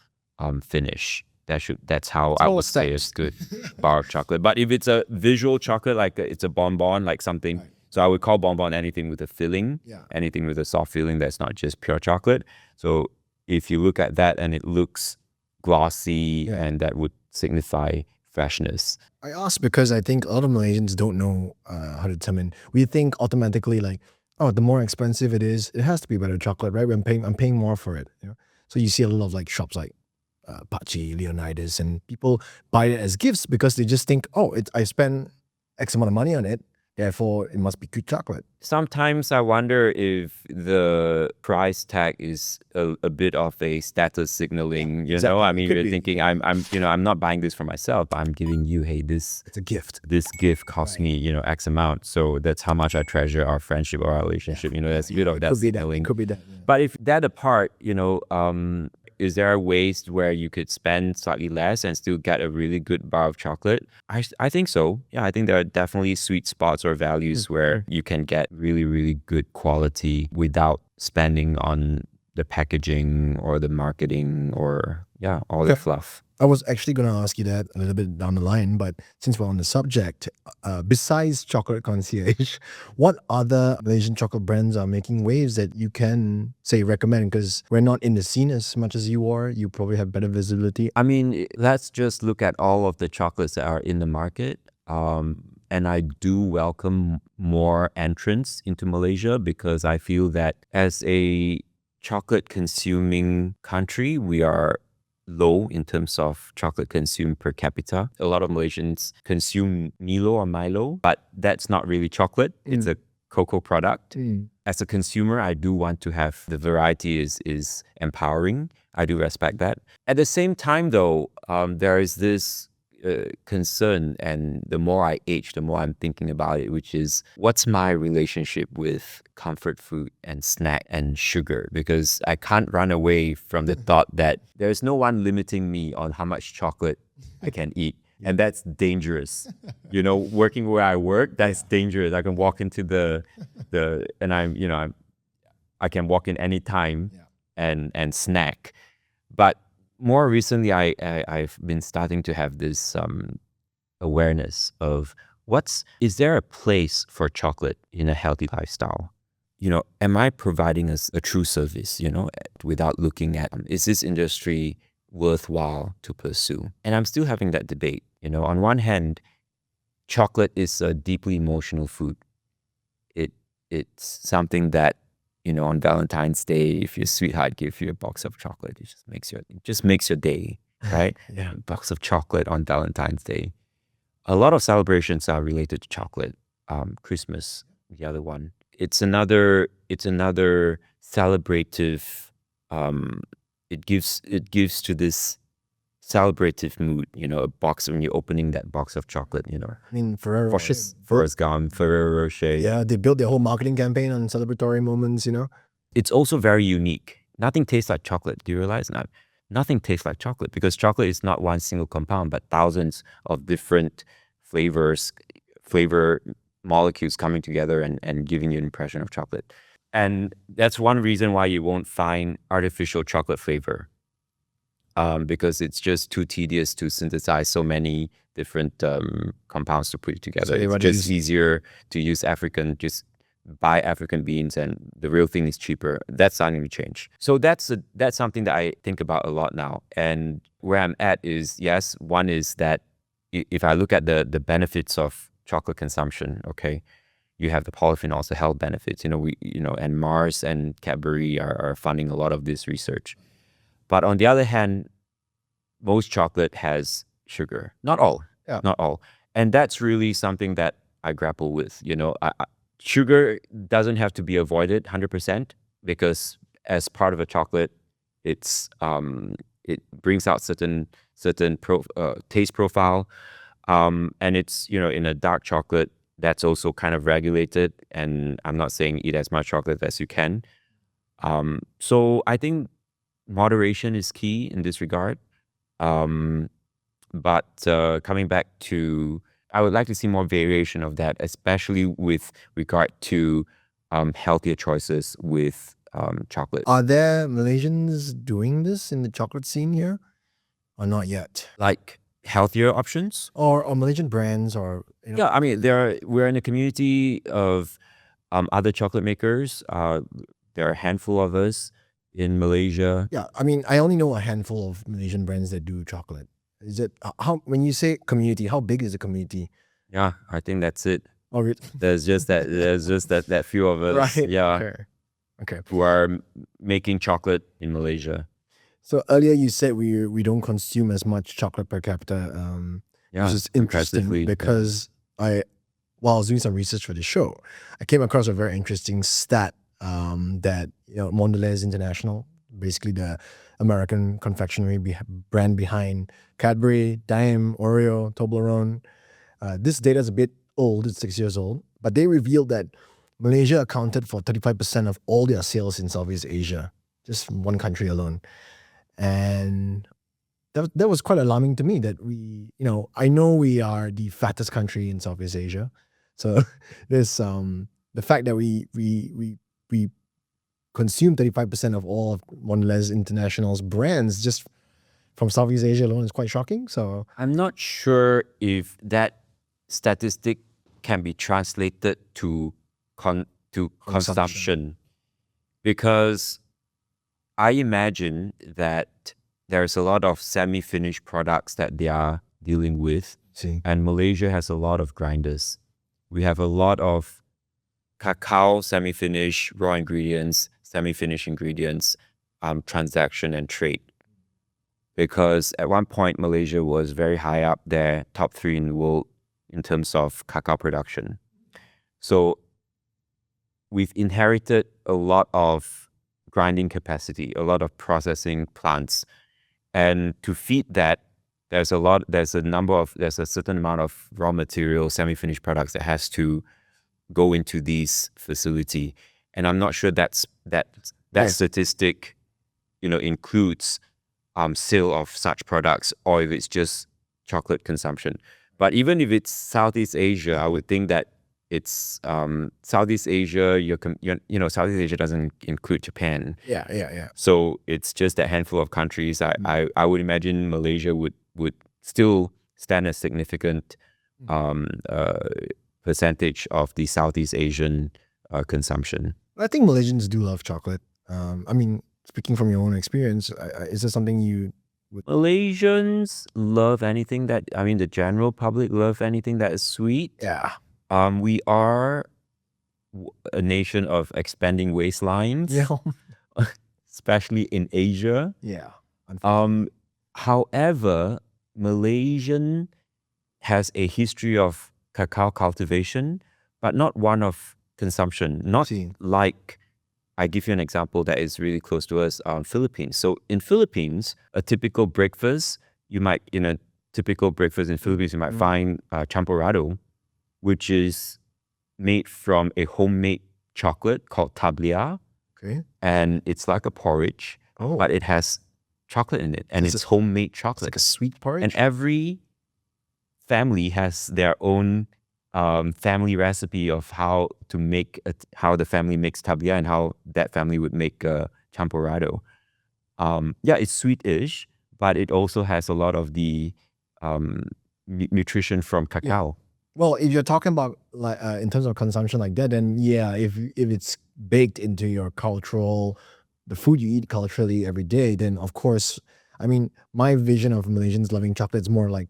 finish. That's how I all would say steps. it's good bar of chocolate. But if it's a visual chocolate, like it's a bonbon, like something. Right. So I would call bonbon anything with a filling, Yeah. anything with a soft filling that's not just pure chocolate. So if you look at that and it looks glossy, Yeah. and that would signify freshness. I ask because I think a lot of Malaysians don't know how to determine. We think automatically like, oh, the more expensive it is, it has to be better chocolate, right? I'm paying more for it. You know? So you see a lot of like shops like Pachi, Leonidas, and people buy it as gifts because they just think, oh, I spend X amount of money on it, therefore it must be good chocolate. Sometimes I wonder if the price tag is a bit of a status signaling, you exactly. know? I It mean, could you're be. thinking, I'm not buying this for myself, but I'm giving you, hey, this It's a gift. gift cost Right. me, X amount. So that's how much I treasure our friendship or our relationship. That's a bit of that Could be that. signaling. Could be that. Yeah. But if that apart, is there ways where you could spend slightly less and still get a really good bar of chocolate? I think so. Yeah, I think there are definitely sweet spots or values where you can get really, really good quality without spending on the packaging or the marketing or all the fluff. I was actually going to ask you that a little bit down the line, but since we're on the subject, besides Chocolate Concierge, what other Malaysian chocolate brands are making waves that you can, say, recommend? Because we're not in the scene as much as you are. You probably have better visibility. I mean, let's just look at all of the chocolates that are in the market. And I do welcome more entrants into Malaysia because I feel that as a chocolate consuming country, we are low in terms of chocolate consumed per capita. A lot of Malaysians consume Milo or Milo, but that's not really chocolate. It's a cocoa product. As a consumer, I do want to have the variety is empowering. I do respect that. At the same time, though, there is this concern, and the more I age, the more I'm thinking about it, which is what's my relationship with comfort food and snack and sugar? Because I can't run away from the thought that there's no one limiting me on how much chocolate I can eat. And that's dangerous. Working where I work, that's dangerous. I can walk into and I can walk in any time and snack. But more recently, I've been starting to have this awareness of is there a place for chocolate in a healthy lifestyle? Am I providing a true service, without looking at, is this industry worthwhile to pursue? And I'm still having that debate. On one hand, chocolate is a deeply emotional food. It's something that, on Valentine's Day, if your sweetheart gives you a box of chocolate, it just makes your day, right? Yeah. A box of chocolate on Valentine's Day. A lot of celebrations are related to chocolate. Christmas, the other one. It's another celebrative. It gives to this celebrative mood. A box when you're opening that box of chocolate. I mean, Ferrero. Forrest Gump, Ferrero Rocher. Yeah, they built their whole marketing campaign on celebratory moments. It's also very unique. Nothing tastes like chocolate. Do you realize that? Nothing tastes like chocolate because chocolate is not one single compound, but thousands of different flavor molecules coming together and giving you an impression of chocolate. And that's one reason why you won't find artificial chocolate flavor, because it's just too tedious to synthesize so many different compounds to put it together. So it's just easier to use just buy African beans, and the real thing is cheaper. That's starting to change. So that's something that I think about a lot now. And where I'm at is, yes, one is that if I look at the benefits of chocolate consumption, okay, you have the polyphenols, the health benefits, and Mars and Cadbury are funding a lot of this research. But on the other hand, most chocolate has sugar. Not all. Yeah. Not all. And that's really something that I grapple with. Sugar doesn't have to be avoided 100% because as part of a chocolate, it brings out certain taste profile. And it's, in a dark chocolate, that's also kind of regulated. And I'm not saying eat as much chocolate as you can. So I think moderation is key in this regard. But coming back to, I would like to see more variation of that, especially with regard to healthier choices with chocolate. Are there Malaysians doing this in the chocolate scene here, or not yet? Like healthier options? Or Malaysian brands, or Yeah, I mean, we're in a community of other chocolate makers. There are a handful of us in Malaysia. Yeah, I mean, I only know a handful of Malaysian brands that do chocolate. Is it how when you say community? How big is the community? Yeah, I think that's it. Oh, really? There's just that few of us. Right. Yeah. Okay. Who are making chocolate in Malaysia. So earlier you said we don't consume as much chocolate per capita. Yeah, which is interesting impressively, because while I was doing some research for the show, I came across a very interesting stat that Mondelez International, basically the American confectionery brand behind Cadbury, Daim, Oreo, Toblerone. This data is a bit old; it's 6 years old, but they revealed that Malaysia accounted for 35% of all their sales in Southeast Asia, just one country alone, and that was quite alarming to me that I know we are the fattest country in Southeast Asia. So there's the fact that we consume 35% of all of Mondelez International's brands just from Southeast Asia alone is quite shocking. So I'm not sure if that statistic can be translated to consumption, because I imagine that there's a lot of semi-finished products that they are dealing with. And Malaysia has a lot of grinders. We have a lot of cacao semi-finished, raw ingredients, semi-finished ingredients, transaction and trade. Because at one point, Malaysia was very high up there, top 3 in the world in terms of cacao production. So we've inherited a lot of grinding capacity, a lot of processing plants. And to feed that, there's a certain amount of raw material, semi-finished products that has to go into these facility. And I'm not sure that statistic, includes sale of such products, or if it's just chocolate consumption. But even if it's Southeast Asia, I would think that it's Southeast Asia. Southeast Asia doesn't include Japan. Yeah. So it's just a handful of countries. I would imagine Malaysia would still stand a significant percentage of the Southeast Asian consumption. I think Malaysians do love chocolate. I mean, speaking from your own experience, is there something you would... Malaysians love anything that, the general public love anything that is sweet. Yeah. We are a nation of expanding waistlines, especially in Asia. Yeah. However, Malaysian has a history of cacao cultivation, but not one of consumption. Not like, I give you an example that is really close to us, Philippines. So in Philippines, a typical breakfast, in a typical breakfast in Philippines, you might find champorado, which is made from a homemade chocolate called tablia. Okay. And it's like a porridge, but it has chocolate in it, and it's homemade chocolate. It's like a sweet porridge. And every family has their own family recipe of how the family makes tablia and how that family would make champorado. It's sweetish, but it also has a lot of the nutrition from cacao. Yeah. Well, if you're talking about like in terms of consumption like that, then if it's baked into your the food you eat culturally every day, then of course, my vision of Malaysians loving chocolate is more like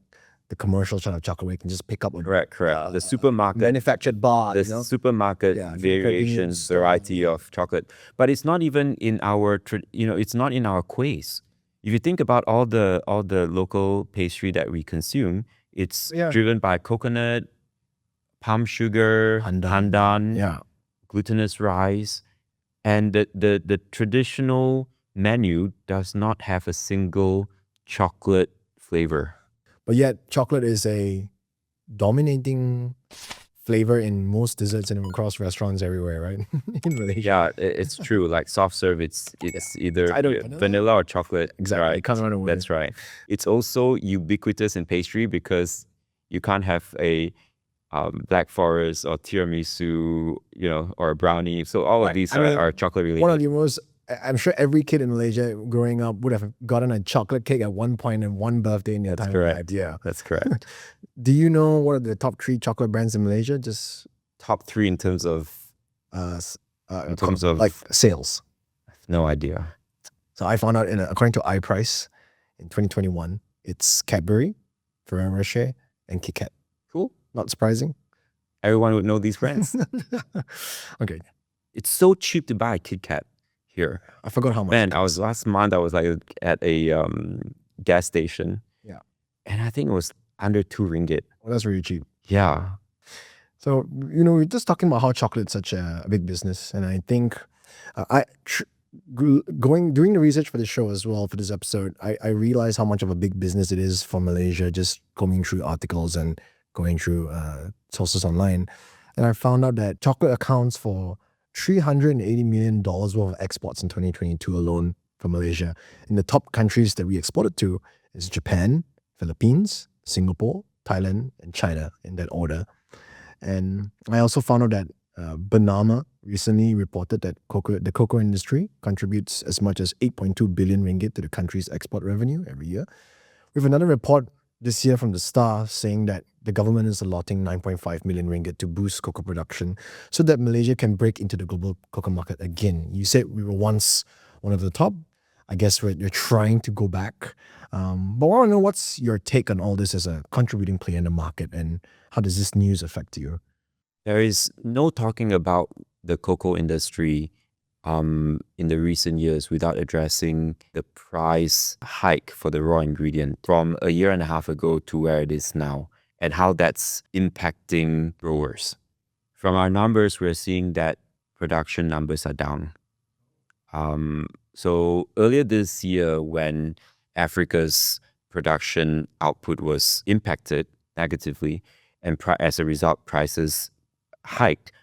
the commercial sort of chocolate where you can just pick up a correct the supermarket manufactured bar, supermarket variety of chocolate. But it's not even in our it's not in our quiz. If you think about all the local pastry that we consume, it's Yeah. driven by coconut, palm sugar, pandan, Yeah. glutinous rice, and the traditional menu does not have a single chocolate flavor. But yet, chocolate is a dominating flavor in most desserts and across restaurants everywhere, right? In Malaysia. Yeah, it's true. Like soft serve, it's either either vanilla or chocolate. Exactly. Right. You can't run away. That's right. It's also ubiquitous in pastry because you can't have a Black Forest or tiramisu, or a brownie. So all of these are chocolate related. One of the most, I'm sure every kid in Malaysia growing up would have gotten a chocolate cake at one point in one birthday in their That's time correct. of life. Yeah. That's correct. Do you know what are the top 3 chocolate brands in Malaysia? Just Top 3 in terms of like sales. No idea. So I found out according to iPrice in 2021, it's Cadbury, Ferrero Rocher, and Kit Kat. Cool. Not surprising. Everyone would know these brands. Okay. It's so cheap to buy a Kit Kat here. I forgot how much. Man, last month I was like at a gas station. Yeah. And I think it was under 2 ringgit. Well, that's really cheap. Yeah. So, we're just talking about how chocolate's such a big business. And I think doing the research for the show as well, for this episode, I realized how much of a big business it is for Malaysia, just combing through articles and going through sources online. And I found out that chocolate accounts for $380 million worth of exports in 2022 alone for Malaysia. And the top countries that we exported to is Japan, Philippines, Singapore, Thailand, and China in that order. And I also found out that Bernama recently reported that the cocoa industry contributes as much as 8.2 billion ringgit to the country's export revenue every year. We have another report this year from the Star saying that the government is allotting 9.5 million ringgit to boost cocoa production so that Malaysia can break into the global cocoa market again. You said we were once one of the top. I guess you're trying to go back. But I want to know what's your take on all this as a contributing player in the market, and how does this news affect you? There is no talking about the cocoa industry in the recent years without addressing the price hike for the raw ingredient from a year and a half ago to where it is now, and how that's impacting growers. From our numbers, we're seeing that production numbers are down. So earlier this year, when Africa's production output was impacted negatively, and as a result, prices hiked,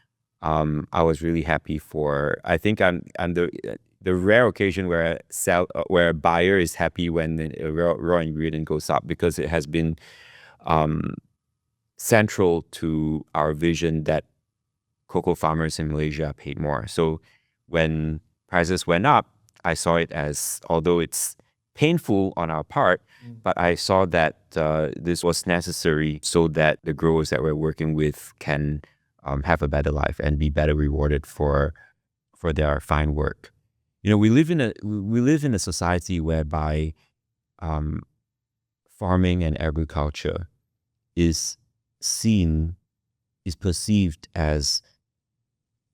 I was really happy for. I think I'm the rare occasion where a buyer is happy when a raw ingredient goes up, because it has been central to our vision that cocoa farmers in Malaysia are paid more. So when prices went up, I saw it as, although it's painful on our part, but I saw that this was necessary so that the growers that we're working with can have a better life and be better rewarded for their fine work. We live in a society whereby farming and agriculture is perceived as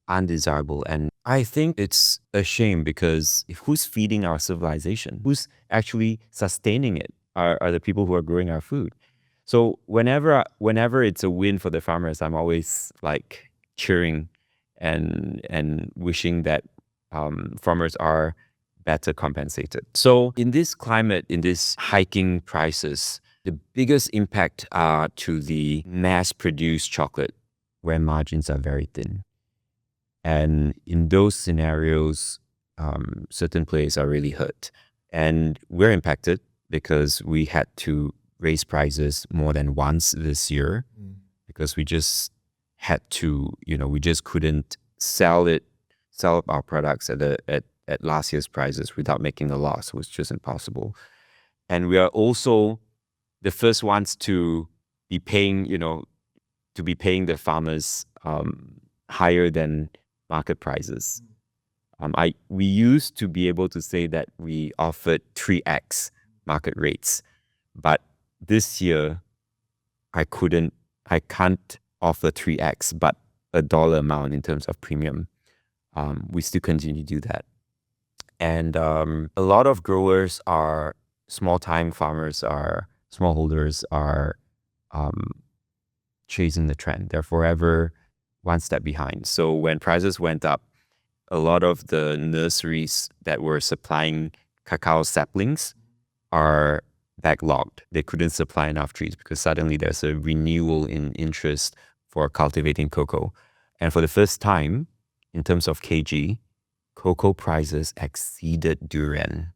undesirable, and I think it's a shame, because who's feeding our civilization? Who's actually sustaining it are the people who are growing our food. So whenever it's a win for the farmers, I'm always like cheering and wishing that farmers are better compensated. So in this climate, in this hiking prices, the biggest impact are to the mass-produced chocolate, where margins are very thin. And in those scenarios, certain players are really hurt. And we're impacted because we had to raise prices more than once this year, because we just had to, we just couldn't sell our products at last year's prices without making a loss. It was just impossible. And we are also the first ones to be paying, the farmers higher than market prices. We used to be able to say that we offered 3x market rates, but this year I can't offer 3x, but a dollar amount in terms of premium. We still continue to do that. And a lot of growers are small-time farmers, are smallholders are chasing the trend. They're forever one step behind. So when prices went up, a lot of the nurseries that were supplying cacao saplings are backlogged. They couldn't supply enough trees because suddenly there's a renewal in interest for cultivating cocoa. And for the first time, in terms of kg, cocoa prices exceeded durian.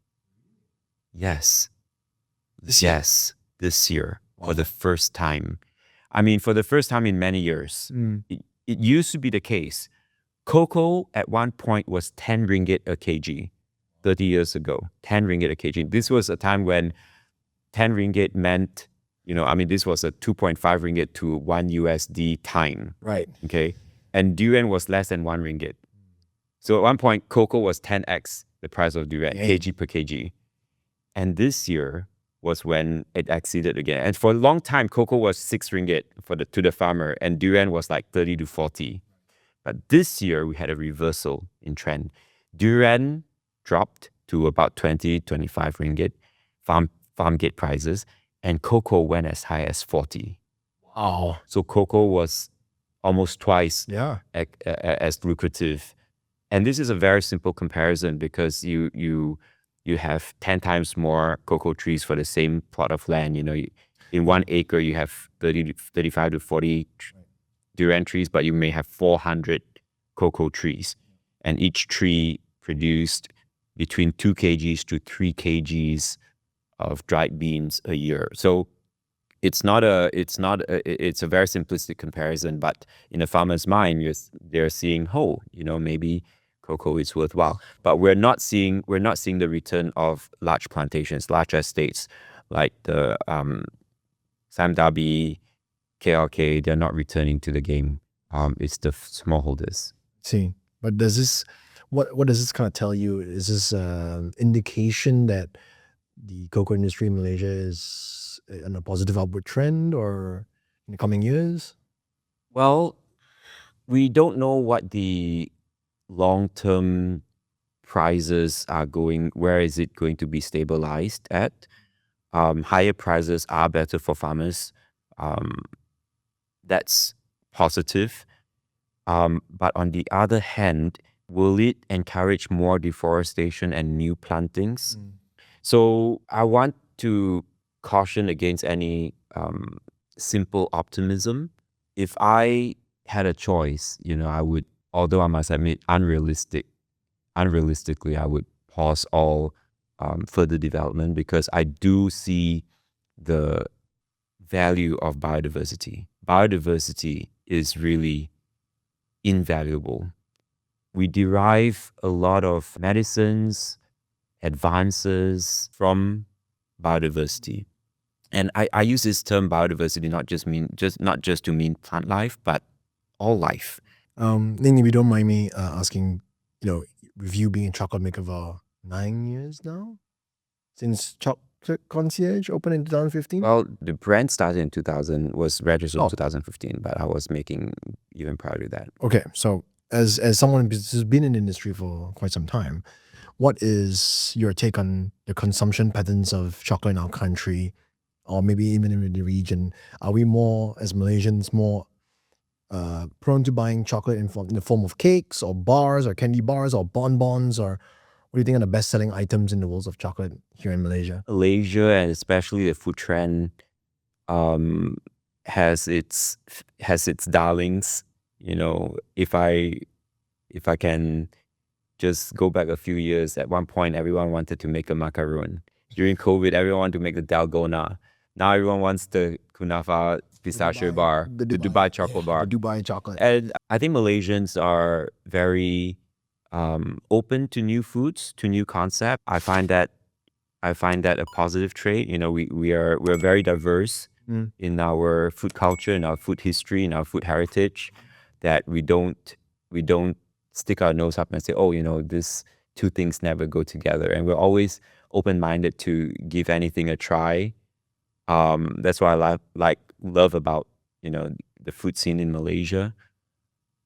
Yes. Yes, this year for the first time. I mean, for the first time in many years. It used to be the case. Cocoa at one point was 10 ringgit a kg 30 years ago. 10 ringgit a kg. This was a time when 10 ringgit meant, this was a 2.5 ringgit to 1 USD time. Right. Okay. And durian was less than 1 ringgit. So at one point, cocoa was 10x the price of durian, kg per kg. And this year was when it exceeded again. And for a long time, cocoa was 6 ringgit to the farmer, and durian was like 30 to 40. But this year, we had a reversal in trend. Durian dropped to about 20, 25 ringgit, farm gate prices, and cocoa went as high as 40. Wow. So cocoa was almost twice Yeah. as lucrative. And this is a very simple comparison because you have 10 times more cocoa trees for the same plot of land. In 1 acre, you have 35 to 40 durian trees, but you may have 400 cocoa trees. And each tree produced between 2 kgs to 3 kgs of dried beans a year. So it's a very simplistic comparison, but in a farmer's mind, they're seeing, maybe cocoa is worthwhile. But we're not seeing the return of large plantations, large estates like the Sam Darby, KLK. They're not returning to the game. It's the smallholders. See, but what does this kind of tell you? Is this an indication that the cocoa industry in Malaysia is on a positive upward trend, or in the coming years? Well, we don't know what the long-term prices are going, where is it going to be stabilized at? Higher prices are better for farmers. That's positive. But on the other hand, will it encourage more deforestation and new plantings? So I want to caution against any simple optimism. If I had a choice, I would, although I must admit, unrealistically, I would pause all further development because I do see the value of biodiversity. Biodiversity is really invaluable. We derive a lot of medicines, advances from biodiversity. And I use this term biodiversity not just to mean plant life, but all life. Ning, if you don't mind me asking, with you being a chocolate maker for 9 years now, since Chocolate Concierge opened in 2015? Well, the brand started in 2000, was registered in 2015, but I was making even prior to that. Okay, so as someone who's been in the industry for quite some time, what is your take on the consumption patterns of chocolate in our country, or maybe even in the region? Are we more, as Malaysians, more prone to buying chocolate in the form of cakes or bars or candy bars or bonbons? Or what do you think are the best-selling items in the world of chocolate here in Malaysia? Malaysia, and especially the food trend, has its darlings. If I can just go back a few years, at one point everyone wanted to make a macaron. During COVID, everyone wanted to make the dalgona. Now everyone wants the kunafa pistachio bar, the Dubai chocolate bar. The Dubai chocolate. And I think Malaysians are very open to new foods, to new concepts. I find that a positive trait. We're very diverse in our food culture, in our food history, in our food heritage, that we don't stick our nose up and say, these two things never go together. And we're always open-minded to give anything a try. That's what I love about the food scene in Malaysia.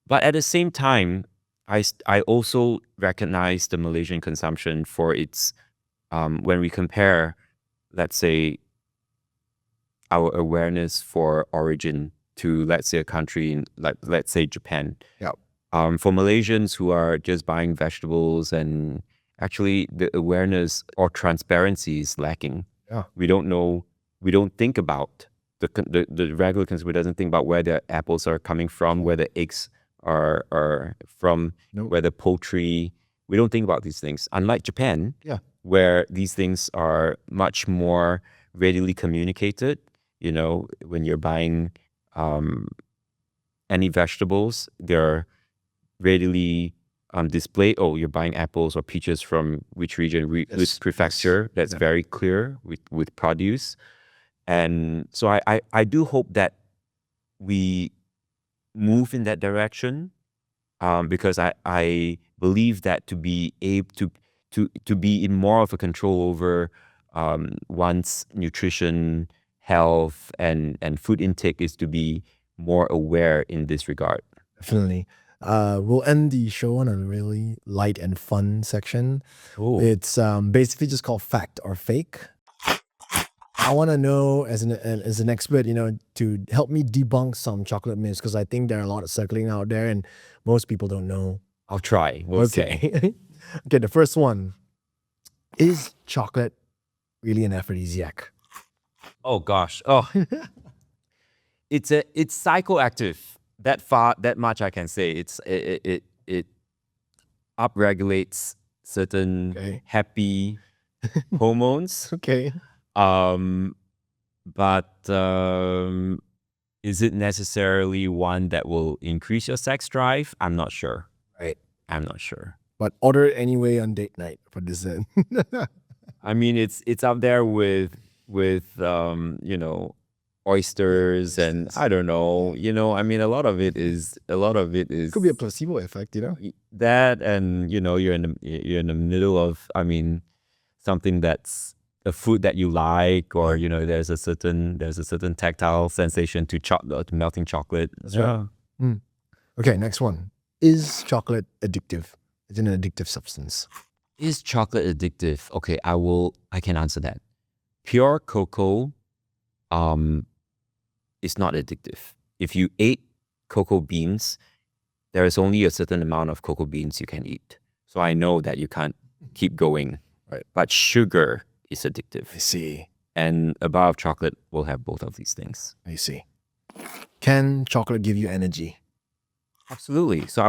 But at the same time, I also recognize the Malaysian consumption for its when we compare, let's say, our awareness for origin to, let's say, a country in, like, let's say, Japan. Yeah. For Malaysians who are just buying vegetables, and actually the awareness or transparency is lacking. Yeah. We don't know, we don't think about, the regular consumer doesn't think about where the apples are coming from, where the eggs are from, No. where the poultry, we don't think about these things. Unlike Japan, Yeah. where these things are much more readily communicated. When you're buying any vegetables, they're readily displayed. Oh, you're buying apples or peaches from which region, which prefecture. That's very clear with produce. And so I do hope that we move in that direction, because I believe that to be able to be in more of a control over one's nutrition, health, and food intake is to be more aware in this regard. Definitely. We'll end the show on a really light and fun section. Oh, It's basically just called fact or fake. I want to know, as an expert, to help me debunk some chocolate myths, because I think there are a lot of circling out there and most people don't know. I'll try. We'll see. Okay. Okay, the first one. Is chocolate really an aphrodisiac? Oh gosh. Oh, it's psychoactive. That much I can say. It upregulates certain happy hormones. Okay. But is it necessarily one that will increase your sex drive? I'm not sure. Right. I'm not sure. But order it anyway on date night for dessert. I mean, it's up there with oysters, and I don't know. I mean, a lot of it is Could be a placebo effect, that, and you're in the middle of, I mean, something that's a food that you like, or there's a certain tactile sensation to melting chocolate. That's right. Okay, next one. Is chocolate addictive? Is it an addictive substance? Is chocolate addictive? Okay, I can answer that. Pure cocoa is not addictive. If you ate cocoa beans, there is only a certain amount of cocoa beans you can eat. So I know that you can't keep going. Right. But sugar is addictive. I see. And a bar of chocolate will have both of these things. I see. Can chocolate give you energy? Absolutely. So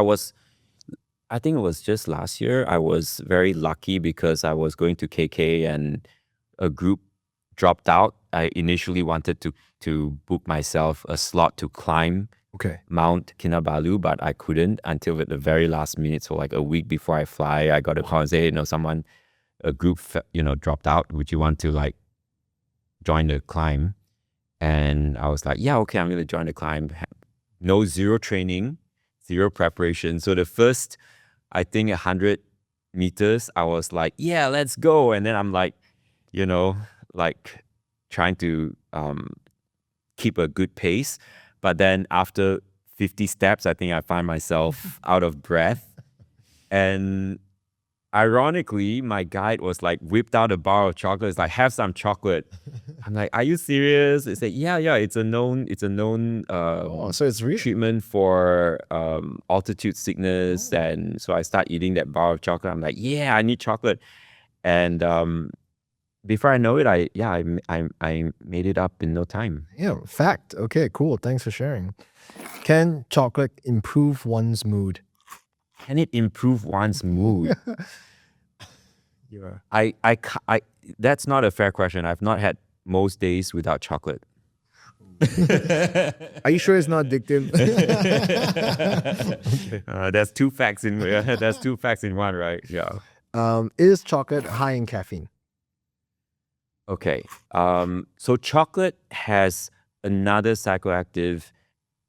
I think it was just last year, I was very lucky because I was going to KK and a group dropped out. I initially wanted to book myself a slot to climb Mount Kinabalu, but I couldn't until at the very last minute. So like a week before I fly, I got a call and say, a group, dropped out. Would you want to join the climb? And I was like, yeah, okay, I'm going to join the climb. Zero training, zero preparation. So the first, I think 100 meters, I was like, yeah, let's go. And then I'm like, trying to keep a good pace. But then after 50 steps, I think I find myself out of breath. And ironically, my guide was whipped out a bar of chocolate. It's like, have some chocolate. I'm like, are you serious? It's like, yeah, it's a known so it's real treatment for altitude sickness. And so I start eating that bar of chocolate. I'm like, yeah, I need chocolate. And before I know it, I made it up in no time. Yeah, fact. Okay, cool. Thanks for sharing. Can chocolate improve one's mood? Can it improve one's mood? That's not a fair question. I've not had most days without chocolate. Are you sure it's not addictive? That's two facts in one, right? Yeah. Is chocolate high in caffeine? Okay. So chocolate has another psychoactive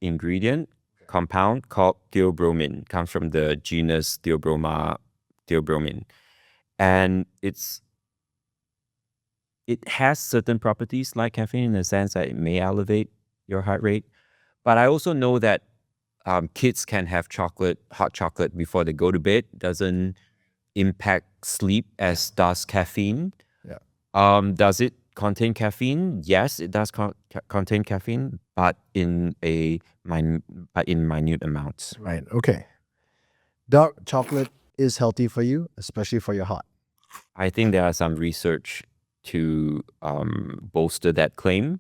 ingredient compound called theobromine. Comes from the genus theobromine, and it has certain properties like caffeine in the sense that it may elevate your heart rate. But I also know that kids can have hot chocolate before they go to bed. Doesn't impact sleep as does caffeine. Yeah. Does it contain caffeine? Yes, it does contain caffeine, but in minute amounts. Right. Okay. Dark chocolate is healthy for you, especially for your heart. I think there are some research to bolster that claim,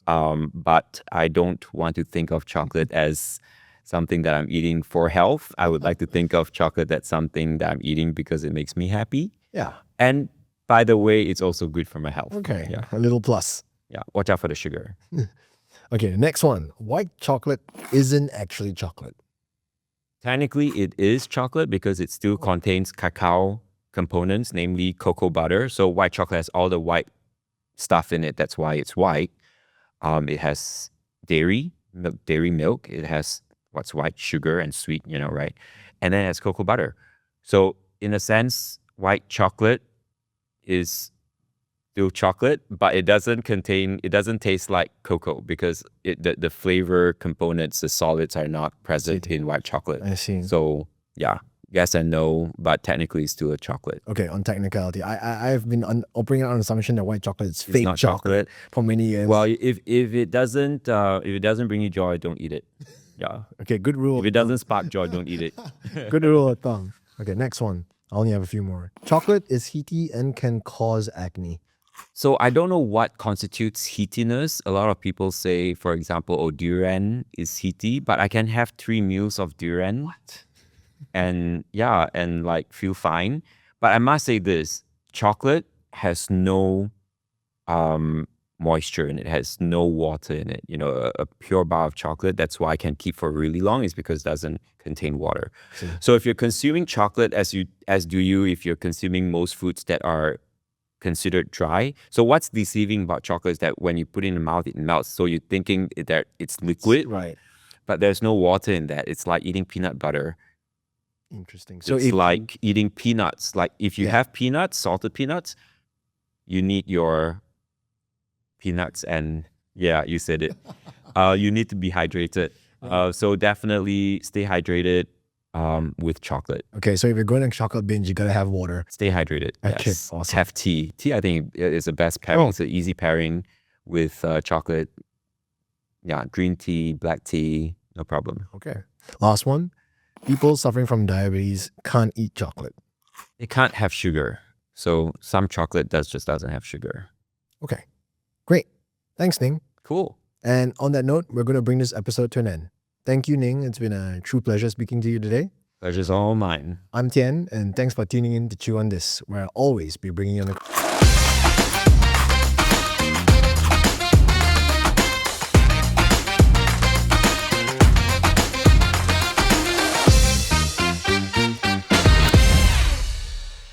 but I don't want to think of chocolate as something that I'm eating for health. I would like to think of chocolate as something that I'm eating because it makes me happy. Yeah. And by the way, it's also good for my health. Okay. Yeah. A little plus. Yeah. Watch out for the sugar. Okay. The next one. White chocolate isn't actually chocolate. Technically, it is chocolate because it still contains cacao components, namely cocoa butter. So white chocolate has all the white stuff in it. That's why it's white. It has dairy milk. It has what's white, sugar and sweet, right? And then it has cocoa butter. So in a sense, white chocolate is still chocolate, but it doesn't taste like cocoa because the flavor components, the solids are not present in white chocolate. I see. So yeah, yes and no, but technically it's still a chocolate. Okay, on technicality, I've been operating on the assumption that white chocolate is fake not chocolate for many years. Well, if it doesn't bring you joy, don't eat it. Yeah. Okay, good rule. If it doesn't spark joy, don't eat it. Good rule of thumb. Okay, next one. I only have a few more. Chocolate is heaty and can cause acne. So I don't know what constitutes heatiness. A lot of people say, for example, durian is heaty, but I can have 3 meals of durian. What? And like feel fine. But I must say this, chocolate has no moisture in it, has no water in it. A pure bar of chocolate, that's why I can keep for really long, is because it doesn't contain water. So if you're consuming chocolate as do you if you're consuming most foods that are considered dry. So what's deceiving about chocolate is that when you put it in the mouth, it melts. So you're thinking that it's liquid, right? But there's no water in that. It's like eating peanut butter. Interesting. So it's like eating peanuts. Like if you have peanuts, salted peanuts, you need your peanuts and you said it. You need to be hydrated. So definitely stay hydrated with chocolate. Okay, so if you're going on chocolate binge, you gotta have water. Stay hydrated. Okay, yes. awesome. Have tea. Tea, I think, is the best pairing. It's an easy pairing with chocolate. Yeah, green tea, black tea, no problem. Okay. Last one. People suffering from diabetes can't eat chocolate. It can't have sugar. So some chocolate just doesn't have sugar. Okay. Great. Thanks, Ning. Cool. And on that note, we're going to bring this episode to an end. Thank you, Ning. It's been a true pleasure speaking to you today. Pleasure's all mine. I'm Tian, and thanks for tuning in to Chew on This, where I'll always be bringing you on the...